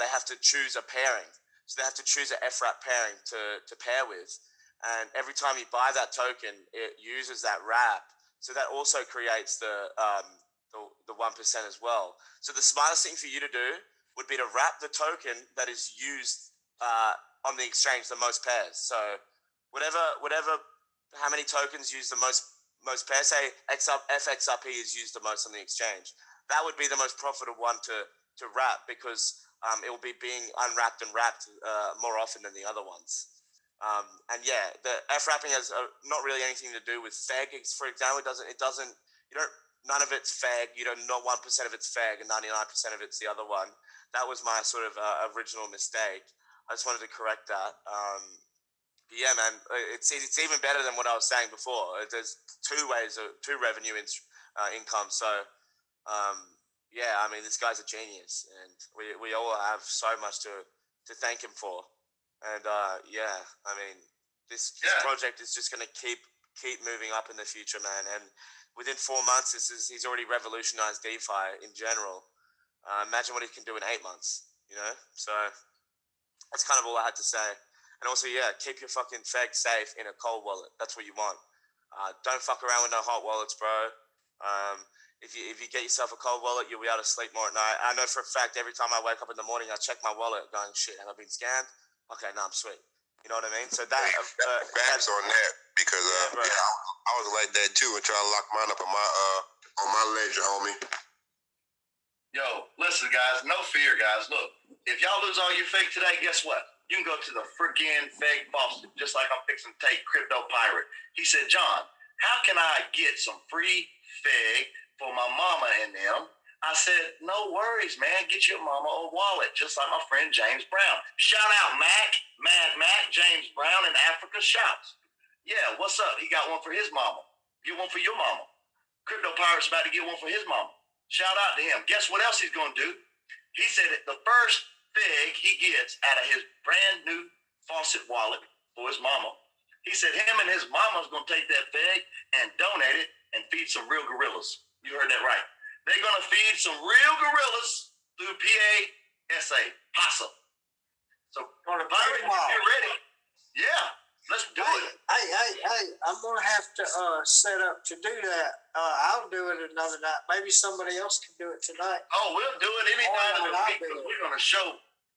they have to choose a pairing. So they have to choose an FRAP pairing to pair with. And every time you buy that token, it uses that wrap. So that also creates the 1% as well. So the smartest thing for you to do would be to wrap the token that is used on the exchange the most pairs. So how many tokens use the most pairs? Say FXRP is used the most on the exchange. That would be the most profitable one to wrap, because it will be being unwrapped and wrapped more often than the other ones. And yeah, the F-wrapping has not really anything to do with FEG, for example. None of it's FEG. Not 1% of it's FEG and 99% of it's the other one. That was my sort of original mistake. I just wanted to correct that. But yeah, man, it's even better than what I was saying before. There's two revenue income. So yeah, I mean, this guy's a genius, and we all have so much to thank him for. And yeah, I mean, this project is just going to keep moving up in the future, man. And within 4 months, he's already revolutionized DeFi in general. Imagine what he can do in 8 months, So that's kind of all I had to say. And also, yeah, keep your fucking FEG safe in a cold wallet. That's what you want. Don't fuck around with no hot wallets, bro. If you get yourself a cold wallet, you'll be able to sleep more at night. I know for a fact, every time I wake up in the morning, I check my wallet going, shit, have I been scammed? Okay, no, I'm sweet. You know what I mean? So facts on that, because I was like that too until I locked mine up on my ledger, homie. Yo, listen, guys, no fear, guys. Look, if y'all lose all your FEG today, guess what? You can go to the freaking FEG faucet, just like I'm fixing to take Crypto Pirate. He said, John, how can I get some free FEG for my mama and them? I said, no worries, man. Get your mama a wallet, just like my friend James Brown. Shout out Mad Mac, James Brown in Africa shouts. Yeah, what's up? He got one for his mama. Get one for your mama. Crypto Pirate's about to get one for his mama. Shout out to him. Guess what else he's going to do? He said that the first FEG he gets out of his brand new faucet wallet for his mama, he said him and his mama's going to take that FEG and donate it and feed some real gorillas. You heard that right. They're going to feed some real gorillas through PASA. So, Pirate, if you're ready, yeah, let's do it. Hey, I'm going to have to set up to do that. I'll do it another night. Maybe somebody else can do it tonight. Oh, we'll do it any night of the week, because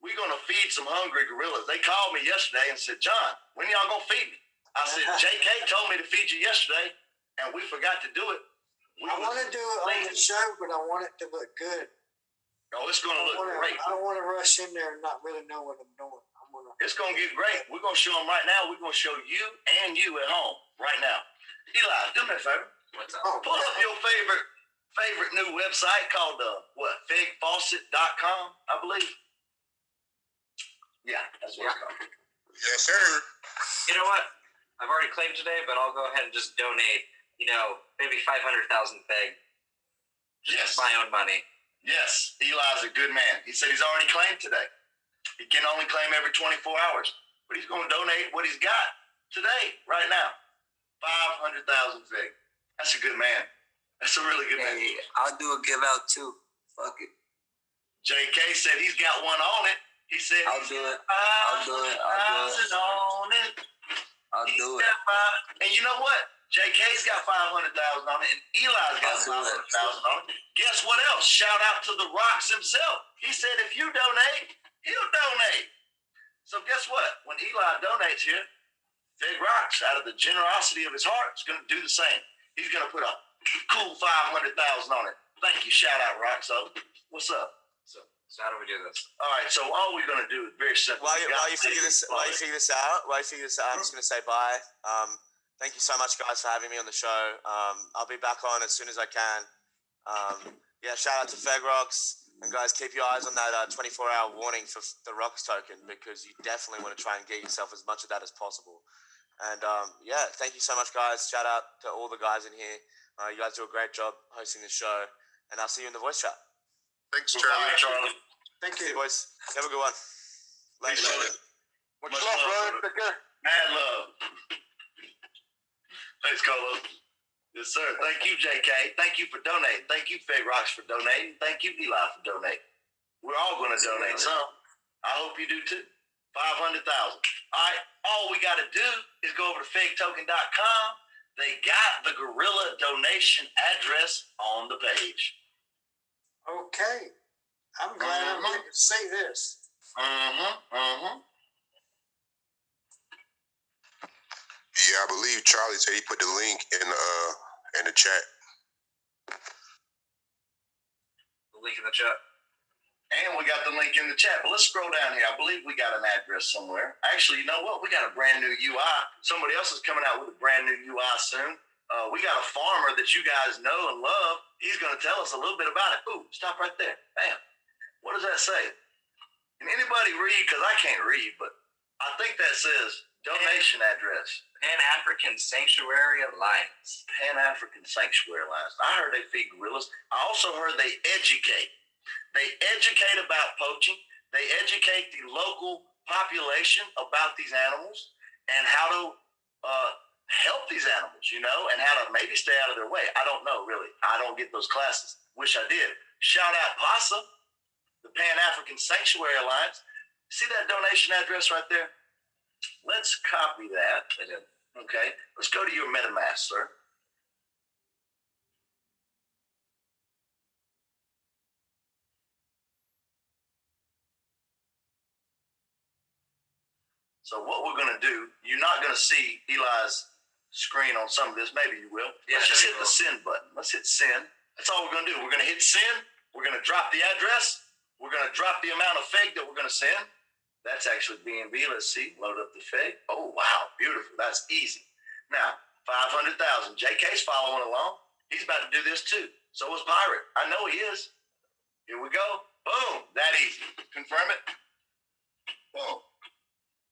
we're going to feed some hungry gorillas. They called me yesterday and said, John, when y'all going to feed me? I said, JK told me to feed you yesterday, and we forgot to do it. I want to do it on the show, but I want it to look good. Oh, it's going to look great. I don't want to rush in there and not really know what I'm doing. It's going to get great. We're going to show them right now. We're going to show you and you at home right now. Eli, do me a favor. What's up? Pull up your favorite new website called FegFaucet.com, I believe. Yeah, that's what it's called. Yes, sir. You know what? I've already claimed today, but I'll go ahead and just donate, maybe 500,000 FEG. Just my own money. Yes, Eli's a good man. He said he's already claimed today. He can only claim every 24 hours, but he's going to donate what he's got today, right now. 500,000 FEG. That's a good man. That's a really good man. I'll do a give out too. Fuck it. JK said he's got one on it. He said I'll do it. On it. I'll do it. And you know what? JK's got 500,000 on it, and Eli's got 500,000 on it. Guess what else? Shout out to the Rocks himself. He said, if you donate, he'll donate. So guess what? When Eli donates here, Fegrox, out of the generosity of his heart, is going to do the same. He's going to put a cool 500,000 on it. Thank you. Shout out, Roxo. What's up? So how do we do this? All right. So all we're going to do is very simple. While you figure this out, I'm just going to say bye. Thank you so much, guys, for having me on the show. I'll be back on as soon as I can. Shout out to Fegrox. And guys, keep your eyes on that 24-hour warning for the Rocks token, because you definitely want to try and get yourself as much of that as possible. And thank you so much, guys. Shout out to all the guys in here. You guys do a great job hosting the show. And I'll see you in the voice chat. Thanks, Charlie. Thank See you, you. boys. Have a good one. Later. Much love, brother. Take care. Mad love. Thanks, Colo. Yes, sir. Thank you, JK. Thank you for donating. Thank you, Fegrox, for donating. Thank you, Eli, for donating. We're all going to donate some. I hope you do too. 500,000. All right. All we got to do is go over to faketoken.com. They got the Gorilla donation address on the page. Okay. I'm glad I'm getting to see this. Yeah, I believe Charlie said he put the link in the chat. The link in the chat. And we got the link in the chat. But let's scroll down here. I believe we got an address somewhere. Actually, you know what? We got a brand new UI. Somebody else is coming out with a brand new UI soon. We got a farmer that you guys know and love. He's going to tell us a little bit about it. Ooh, stop right there. Bam. What does that say? Can anybody read? Because I can't read, but I think that says donation address. Pan-African Sanctuary Alliance. Pan-African Sanctuary Alliance. I heard they feed gorillas. I also heard they educate. They educate about poaching. They educate the local population about these animals and how to help these animals, and how to maybe stay out of their way. I don't know, really. I don't get those classes. Wish I did. Shout out PASA, the Pan-African Sanctuary Alliance. See that donation address right there? Let's copy that. Okay. Let's go to your MetaMask, sir. So what we're going to do, you're not going to see Eli's screen on some of this. Maybe you will. Let's just hit the send button. Let's hit send. That's all we're going to do. We're going to hit send. We're going to drop the address. We're going to drop the amount of feg that we're going to send. That's actually BNB. Let's see. Load up the feg. Oh, wow. Beautiful. That's easy. Now, 500,000. JK's following along. He's about to do this too. So is Pirate. I know he is. Here we go. Boom. That easy. Confirm it. Boom.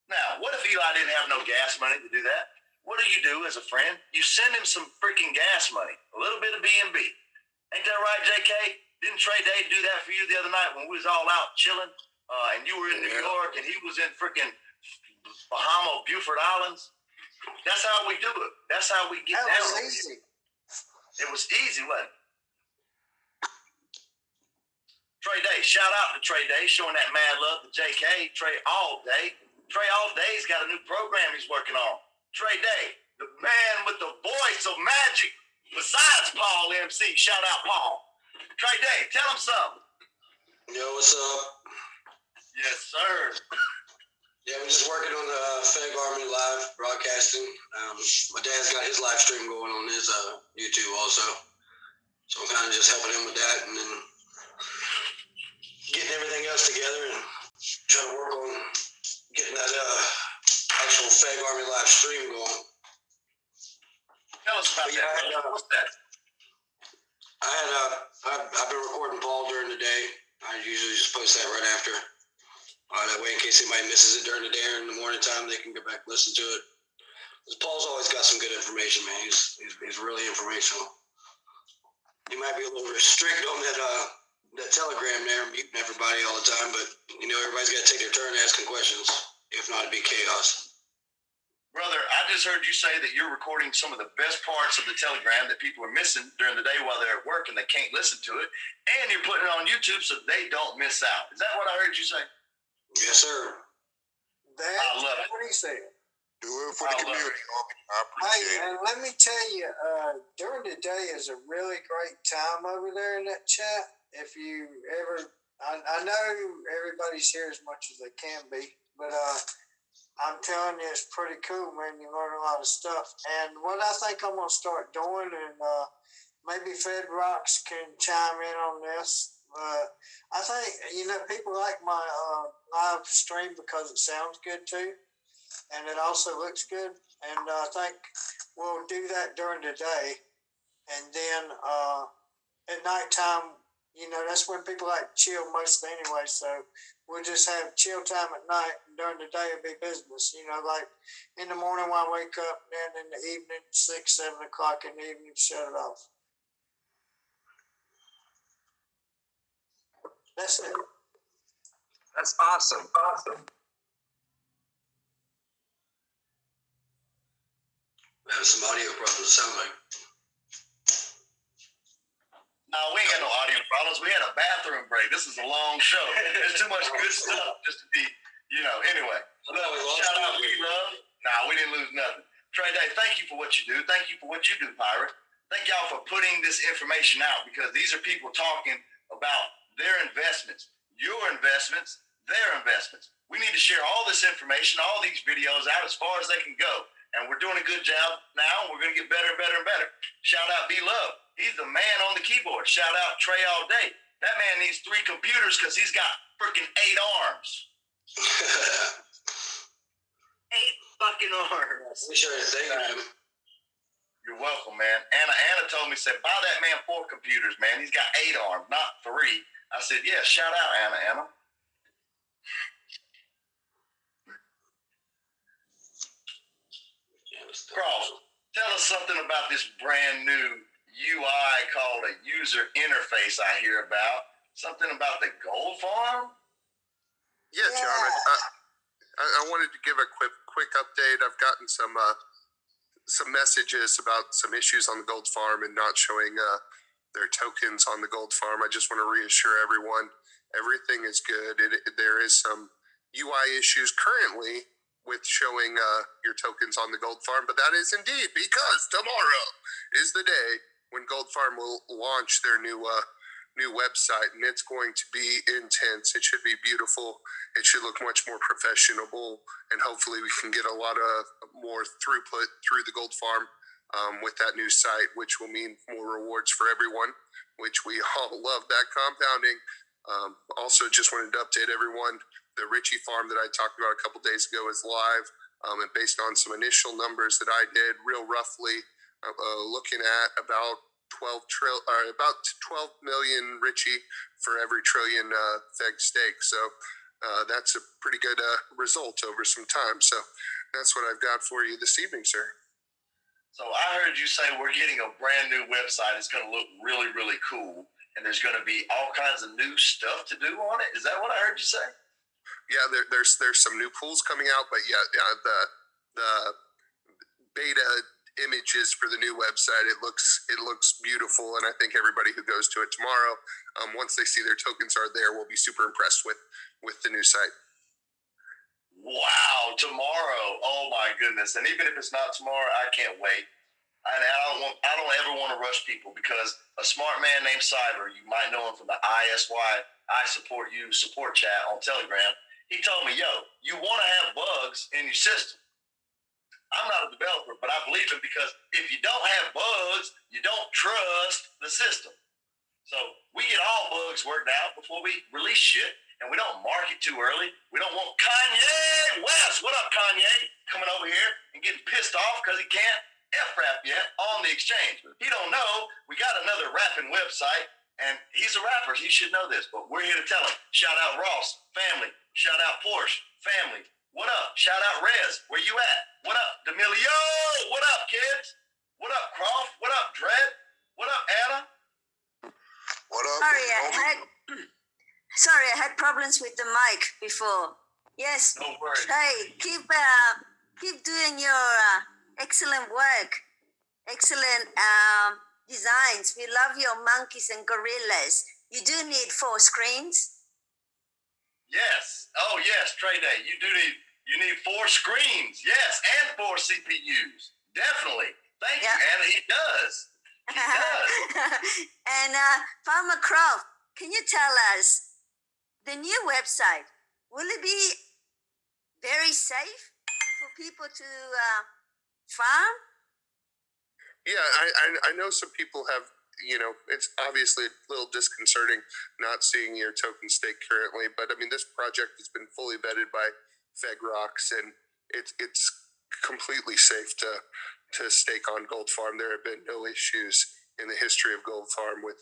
Now, what if Eli didn't have no gas money to do that? What do as a friend? You send him some freaking gas money, a little bit of BNB. Ain't that right, JK? Didn't Trey Day do that for you the other night when we was all out chilling, and you were in New York and he was in freaking Bahama, Beaufort Islands? That's how we do it. That's how we get down. That was easy. It was easy, wasn't it? Trey Day, shout out to Trey Day, showing that mad love to JK. Trey All Day. Trey All Day's got a new program he's working on. Trey Day, the man with the voice of magic, besides Paul MC. Shout out Paul. Trey Day, tell him something. Yo, what's up? Yes, sir. Yeah, we're just working on the Feg Army live broadcasting. My dad's got his live stream going on his YouTube also. So I'm kind of just helping him with that and then getting everything else together and trying to work on getting that actual Feg Army live stream going. Tell us about that. What's that? I've been recording Paul during the day. I usually just post that right after. That way, in case anybody misses it during the day or in the morning time, they can go back and listen to it. Because Paul's always got some good information, man. He's really informational. He might be a little restricted on that Telegram there, muting everybody all the time, but everybody's got to take their turn asking questions. If not, it'd be chaos. Brother, I just heard you say that you're recording some of the best parts of the Telegram that people are missing during the day while they're at work and they can't listen to it, and you're putting it on YouTube so they don't miss out. Is that what I heard you say? Yes, sir. That's I love it. what he said. Do it for the community, homie. I appreciate it. And let me tell you, during the day is a really great time over there in that chat. If you ever, I know everybody's here as much as they can be, but I'm telling you, it's pretty cool, man. You learn a lot of stuff. And what I think I'm going to start doing, and maybe Fegrox can chime in on this. I think, people like my live stream because it sounds good too. And it also looks good. And I think we'll do that during the day. And then at nighttime, that's when people like chill most anyway. So we'll just have chill time at night. And during the day, it'll be business. Like in the morning when I wake up, and then in the evening, 6, 7 o'clock in the evening, shut it off. That's it. That's awesome. We have some audio problems, sound like. No, we ain't got no audio problems. We had a bathroom break. This is a long show. There's too much good stuff just to be, anyway. Shout out B-Love. Nah, we didn't lose nothing. Trey Day, thank you for what you do. Thank you for what you do, Pirate. Thank y'all for putting this information out, because these are people talking about their investments, your investments, their investments. We need to share all this information, all these videos out as far as they can go. And we're doing a good job now. We're going to get better and better and better. Shout out B-Love. He's the man on the keyboard. Shout out Trey all day. That man needs 3 computers because he's got freaking 8 arms. 8 fucking arms. We sure didn't think of him. You're welcome, man. Anna told me, said, buy that man 4 computers, man. He's got 8 arms, not 3. I said, yeah, shout out Anna. Cross, tell us something about this brand new UI called a user interface I hear about. Something about the gold farm? Yeah, John. I wanted to give a quick update. I've gotten some messages about some issues on the gold farm and not showing their tokens on the gold farm. I just want to reassure everyone, everything is good. There is some UI issues currently with showing your tokens on the gold farm, but that is indeed because tomorrow is the day when Gold Farm will launch their new website, and it's going to be intense. It should be beautiful. It should look much more professional, and hopefully we can get a lot of more throughput through the Gold Farm with that new site, which will mean more rewards for everyone, which we all love that compounding. Also, just wanted to update everyone. The Richie farm that I talked about a couple days ago is live, and based on some initial numbers that I did, real roughly, looking at about 12 million Richie for every trillion Feg stake. So that's a pretty good result over some time. So that's what I've got for you this evening, sir. So I heard you say we're getting a brand new website. It's going to look really, really cool, and there's going to be all kinds of new stuff to do on it. Is that what I heard you say? Yeah, there's some new pools coming out, but the beta images for the new website, it looks beautiful, and I think everybody who goes to it tomorrow, once they see their tokens are there, will be super impressed with the new site. Wow, tomorrow! Oh my goodness! And even if it's not tomorrow, I can't wait. And I don't ever want to rush people, because a smart man named Cyber, you might know him from the ISY I Support You support chat on Telegram. He told me, yo, you want to have bugs in your system. I'm not a developer, but I believe him, because if you don't have bugs, you don't trust the system. So we get all bugs worked out before we release shit, and we don't market too early. We don't want Kanye West, what up, Kanye, coming over here and getting pissed off because he can't F-rap yet on the exchange. He don't know we got another rapping website, and he's a rapper. He should know this, but we're here to tell him. Shout out Ross, family. Shout out Porsche, family. What up? Shout out Rez, where you at? What up, D'Amelio? What up, kids? What up, Croft? What up, Dredd? What up, Anna? What up? Sorry, I had problems with the mic before. Yes. No worries. Hey, keep doing your excellent work, excellent designs. We love your monkeys and gorillas. You do need 4 screens. Yes. Oh, yes, Trey Day. You do need You need 4 screens, yes, and 4 CPUs. Definitely. Thank you, and he does. He does. And Farmer Croft, can you tell us the new website? Will it be very safe for people to farm? Yeah, I know some people have, it's obviously a little disconcerting not seeing your token stake currently, but I mean, this project has been fully vetted by Fegrox, and it's completely safe to stake on Gold Farm. There have been no issues in the history of Gold Farm with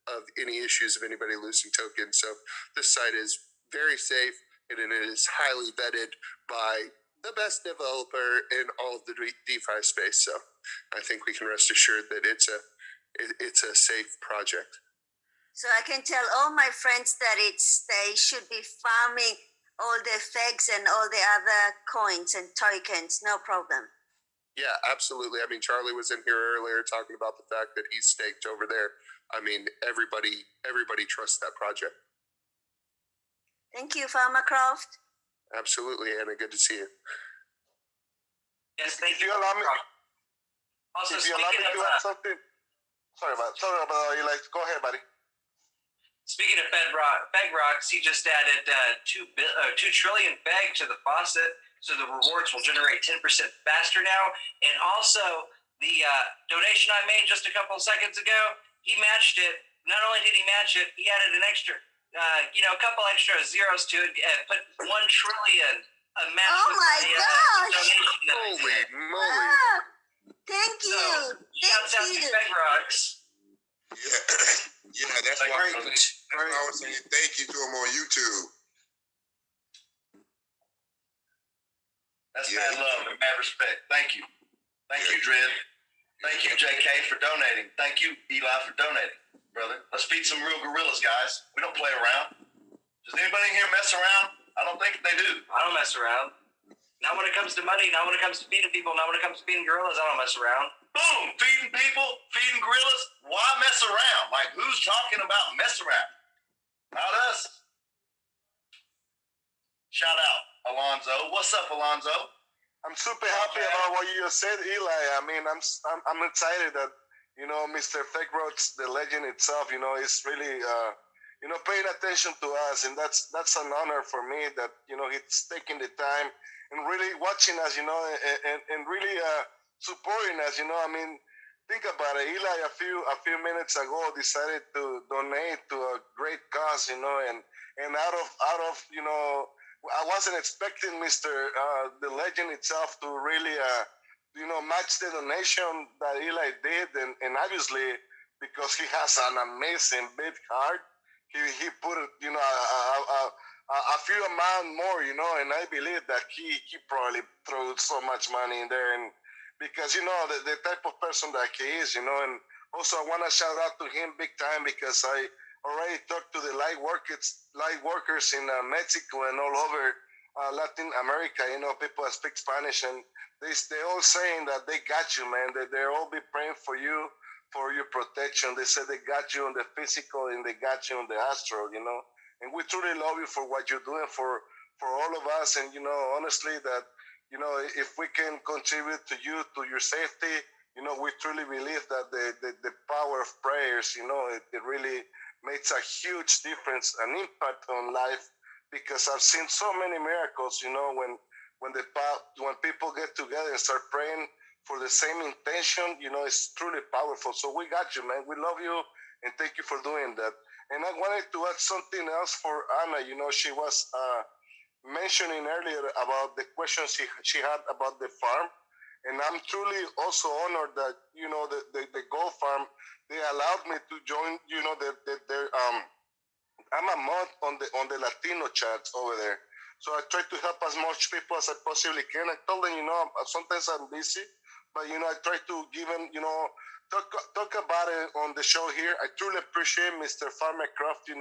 of any issues of anybody losing tokens. So this site is very safe, and it is highly vetted by the best developer in all of the DeFi space. So I think we can rest assured that it's a safe project. So I can tell all my friends that they should be farming all the FEGs and all the other coins and tokens, no problem. Yeah, absolutely. I mean, Charlie was in here earlier talking about the fact that he's staked over there. I mean, everybody trusts that project. Thank you, Farmer Croft. Absolutely, Anna. Good to see you. Yes, thank you. Allow me, Also, if you allow me to add something. Sorry about Eli. Go ahead, buddy. Speaking of Fegrox, he just added 2 trillion FEG to the faucet, so the rewards will generate 10% faster now. And also, the donation I made just a couple of seconds ago, he matched it. Not only did he match it, he added an extra, a couple extra zeros to it, and put 1 trillion amount. Oh my gosh! Holy moly! Ah, thank you. Shouts out to Fegrox. Yeah, that's why I was saying thank you to him on YouTube. That's mad love and mad respect. Thank you. Thank you, Dread. Thank you, JK, for donating. Thank you, Eli, for donating, brother. Let's feed some real gorillas, guys. We don't play around. Does anybody in here mess around? I don't think they do. I don't mess around. Not when it comes to money, not when it comes to feeding people, not when it comes to feeding gorillas, I don't mess around. Boom! Feeding people, feeding gorillas. Why mess around? Like, who's talking about mess around? Not us. Shout out, Alonzo. What's up, Alonzo? I'm super happy about what you just said, Eli. I mean, I'm excited that Mr. Fegrox, the legend itself, is really paying attention to us, and that's an honor for me that he's taking the time and really watching us, and really supporting us. I mean, think about it. Eli a few minutes ago decided to donate to a great cause, and out of I wasn't expecting Mr. The legend itself to really match the donation that Eli did, and obviously because he has an amazing big heart, he put a few amount more, and I believe that he probably threw so much money in there, and because the type of person that he is, and also I want to shout out to him big time because I already talked to the light workers in Mexico and all over Latin America. People that speak Spanish, and they all saying that they got you, man. They all be praying for you, for your protection. They said they got you on the physical and they got you on the astral. And we truly love you for what you're doing for all of us. And honestly, that if we can contribute to you, to your safety, we truly believe that the power of prayers, it really makes a huge difference, an impact on life, because I've seen so many miracles, when people get together and start praying for the same intention, it's truly powerful. So we got you, man. We love you, and thank you for doing that. And I wanted to add something else for Anna. She was mentioning earlier about the questions she had about the farm. And I'm truly also honored that, the Gold Farm, they allowed me to join, I'm a mod on the Latino chats over there. So I try to help as much people as I possibly can. I told them, sometimes I'm busy, but, I try to give them, talk about it on the show here. I truly appreciate Mr. Farmer Craft,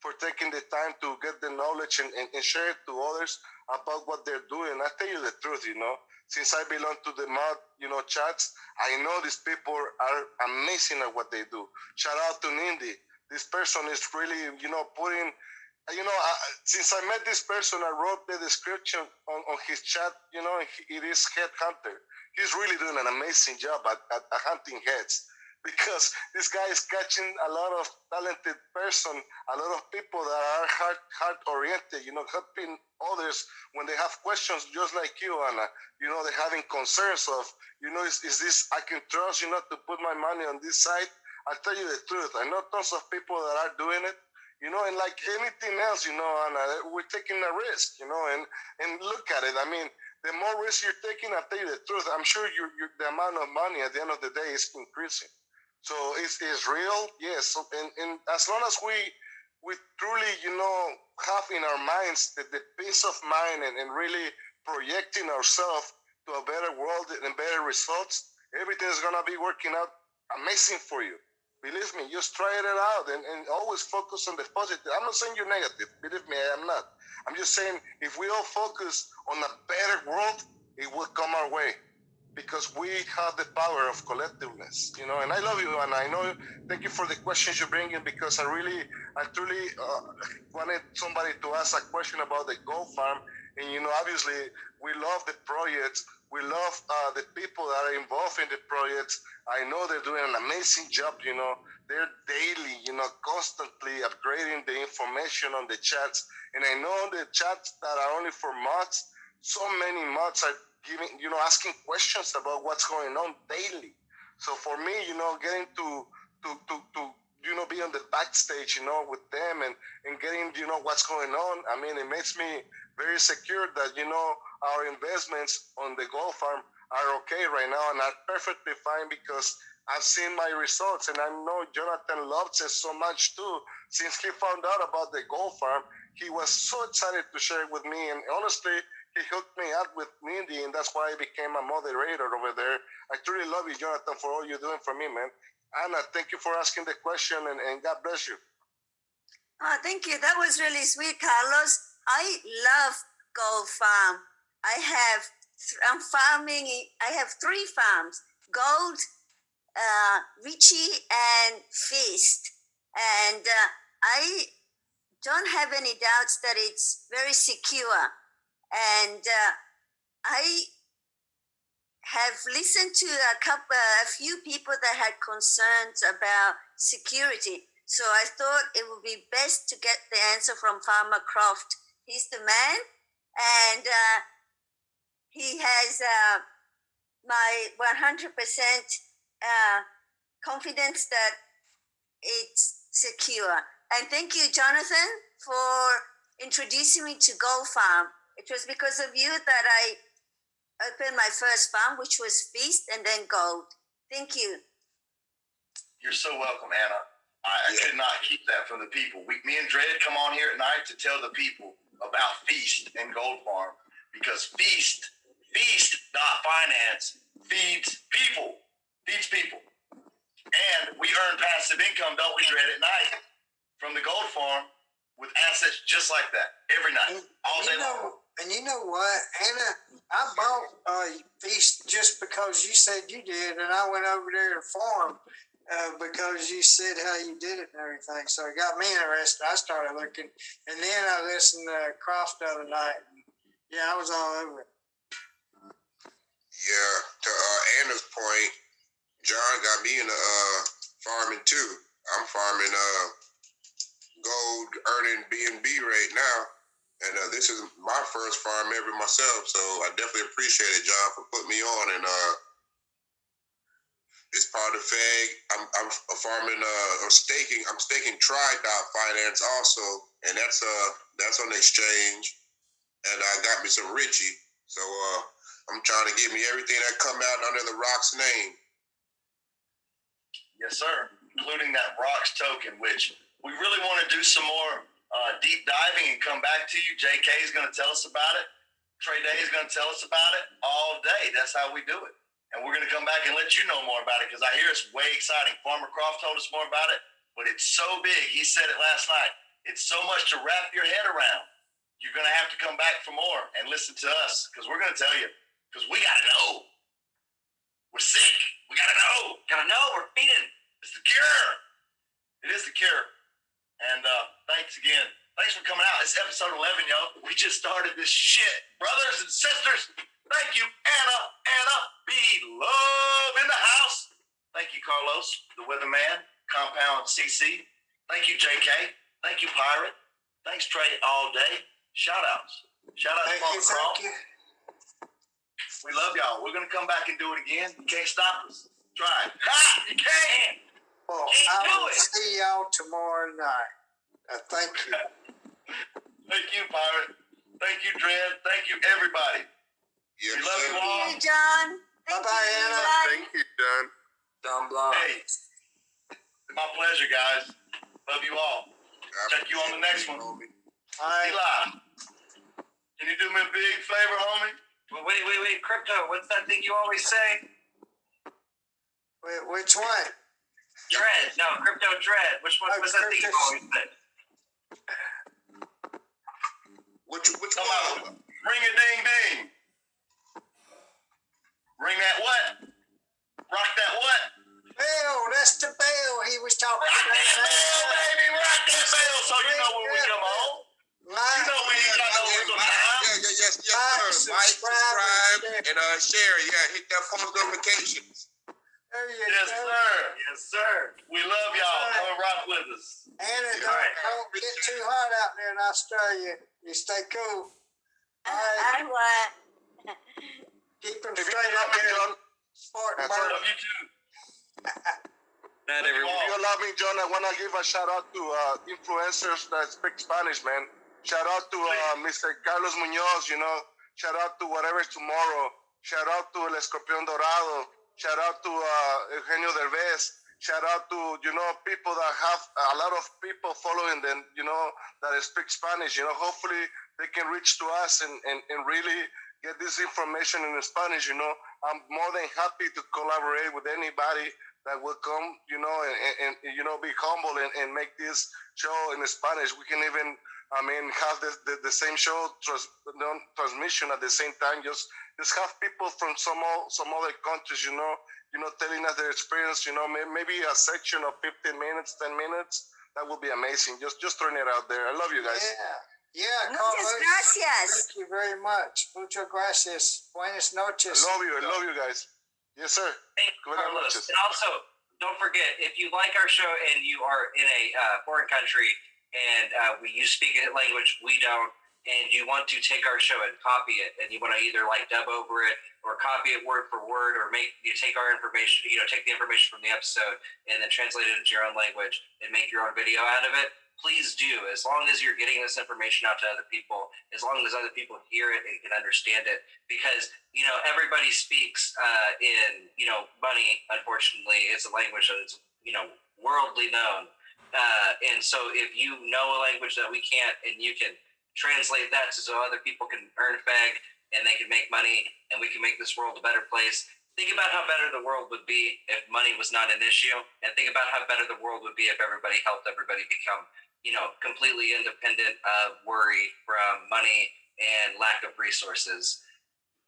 for taking the time to get the knowledge and share it to others about what they're doing. I tell you the truth, since I belong to the mod, chats, I know these people are amazing at what they do. Shout out to Nindy. This person is really, putting Since I met this person, I wrote the description on his chat. It is headhunter. He's really doing an amazing job at hunting heads because this guy is catching a lot of talented person, a lot of people that are heart oriented. Helping others when they have questions, just like you, Anna. They're having concerns of, is this I can trust? To put my money on this side. I'll tell you the truth. I know tons of people that are doing it. And like anything else, Anna, we're taking a risk, and look at it. I mean, the more risk you're taking, I'll tell you the truth, I'm sure the amount of money at the end of the day is increasing. So it's real, yes. So, and as long as we truly, have in our minds the peace of mind and really projecting ourselves to a better world and better results, everything is going to be working out amazing for you. Believe me, just try it out and always focus on the positive. I'm not saying you're negative. Believe me, I am not. I'm just saying if we all focus on a better world, it will come our way because we have the power of collectiveness, and I love you, and I know, thank you for the questions you bring in because I truly wanted somebody to ask a question about the gold farm. And, obviously we love the projects. We love the people that are involved in the projects. I know they're doing an amazing job, they're daily, constantly upgrading the information on the chats. And I know the chats that are only for mods, so many mods are giving, asking questions about what's going on daily. So for me, getting to be on the backstage, with them and getting, what's going on. I mean, it makes me very secure that, our investments on the gold farm are okay right now and are perfectly fine because I've seen my results, and I know Jonathan loves it so much too. Since he found out about the gold farm, he was so excited to share it with me, and honestly, he hooked me up with Mindy, and that's why I became a moderator over there. I truly love you, Jonathan, for all you're doing for me, man. Anna, thank you for asking the question, and God bless you. Oh, thank you. That was really sweet, Carlos. I love Gold Farm. I'm farming. I have 3 farms: Gold, Richie, and Feast. And I don't have any doubts that it's very secure. And I have listened to a few people that had concerns about security. So I thought it would be best to get the answer from Farmer Croft. He's the man, and he has my 100% confidence that it's secure. And thank you, Jonathan, for introducing me to Gold Farm. It was because of you that I opened my first farm, which was Feast and then Gold. Thank you. You're so welcome, Anna. I could not keep that from the people. Me and Dredd come on here at night to tell the people about Feast and Gold Farm because Feast.finance feeds people. And we earn passive income, don't we, Dredd, at night from the Gold Farm with assets just like that every night, all day long. And you know what, Anna, I bought Feast just because you said you did, and I went over there to farm because you said how you did it and everything. So it got me interested. I started looking, and then I listened to Croft the other night. And, I was all over it. Yeah, to Anna's point, John got me into farming too. I'm farming gold, earning B&B right now. And this is my first farm ever myself, so I definitely appreciate it, John, for putting me on. And it's part of Feg. I'm farming or staking. I'm staking Tri.finance also, and that's on the exchange. And I got me some Richie, so I'm trying to get me everything that come out under the Rock's name. Yes, sir, including that Rock's token, which we really want to do some more deep diving and come back to you. JK is going to tell us about it. Trey Day is going to tell us about it all day. That's how we do it. And we're going to come back and let you know more about it because I hear it's way exciting. Farmer Croft told us more about it, but it's so big. He said it last night. It's so much to wrap your head around. You're going to have to come back for more and listen to us because we're going to tell you because we got to know. We're sick. We got to know. Got to know. We're feeding. It's the cure. It is the cure. And thanks again Thanks for coming out. It's episode 11, yo. We just started this shit. Brothers and sisters, thank you, Anna, be love in the house. Thank you, Carlos, the weatherman, Compound CC. Thank you, JK. Thank you, Pirate. Thanks, Trey, all day. Shout-outs. Shout-outs, Mama Crawl. Thank you. We love y'all. We're going to come back and do it again. You can't stop us. Try it. Ha! You can! Well, I will see y'all tomorrow night. Thank you. Thank you, Pirate. Thank you, Dread. Thank you, everybody. Yes, We love sir. you all. Thank you, John. Bye-bye, Anna. Thank you, John. Don Blanc. Hey, it's my pleasure, guys. Love you all. Check you on the next one. All right. Eli, can you do me a big favor, homie? Well, wait, Crypto, what's that thing you always say? Which one? Dread. No, Crypto Dread. Which one was that thing you always say? Which Come one? on. Ring a ding ding. Ring that what? Rock that what? Bell, that's the bell he was talking Rock that bell, about. baby. Rock that bell so you know when we come on. You know we ain't got no wiggle time. Yes, Like, sir. Like, subscribe, and share. Yeah, hit that post notifications. There you Yes, go. sir. Yes, sir. We love y'all. Come rock with us. Anna, right. don't get too hot out there in Australia. You stay cool. All right. I what? Keep them If you straight allow up me, there. John, Spartan That's bird. Love you too. Not Love you everyone. if you all. allow me, John, I want to give a shout out to influencers that speak Spanish, man. Shout out to Mr. Carlos Munoz, you know. Shout out to Whatever's Tomorrow. Shout out to El Escorpión Dorado. Shout out to Eugenio Derbez. Shout out to, people that have a lot of people following them, that speak Spanish. Hopefully they can reach to us and really get this information in Spanish, I'm more than happy to collaborate with anybody that will come, and be humble and make this show in Spanish. We can even, have the same show transmission at the same time. Just have people from some other countries, telling us their experience. Maybe a section of 15 minutes, 10 minutes. That would be amazing. Just throwing it out there. I love you guys. Yeah, Muchas Carlos. gracias. Thank you very much. Muchas gracias. Buenas noches. I love you guys. Yes, sir. Thank you, Buenas Carlos. noches. And also, don't forget, if you like our show and you are in a foreign country and you speak a language we don't, and you want to take our show and copy it, and you want to either dub over it or copy it word for word, or take our information, take the information from the episode and then translate it into your own language and make your own video out of it, please do. As long as you're getting this information out to other people, as long as other people hear it and can understand it, because everybody speaks in money. Unfortunately, it's a language that's worldly known, and so if you know a language that we can't, and you can translate that so other people can earn fag and they can make money and we can make this world a better place. Think about how better the world would be if money was not an issue, and think about how better the world would be if everybody helped everybody become, completely independent of worry from money and lack of resources.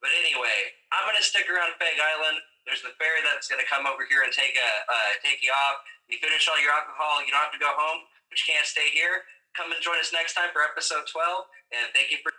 But anyway, I'm going to stick around Fag Island. There's the ferry that's going to come over here and take you off. You finish all your alcohol, you don't have to go home, but you can't stay here. Come and join us next time for episode 12, and thank you for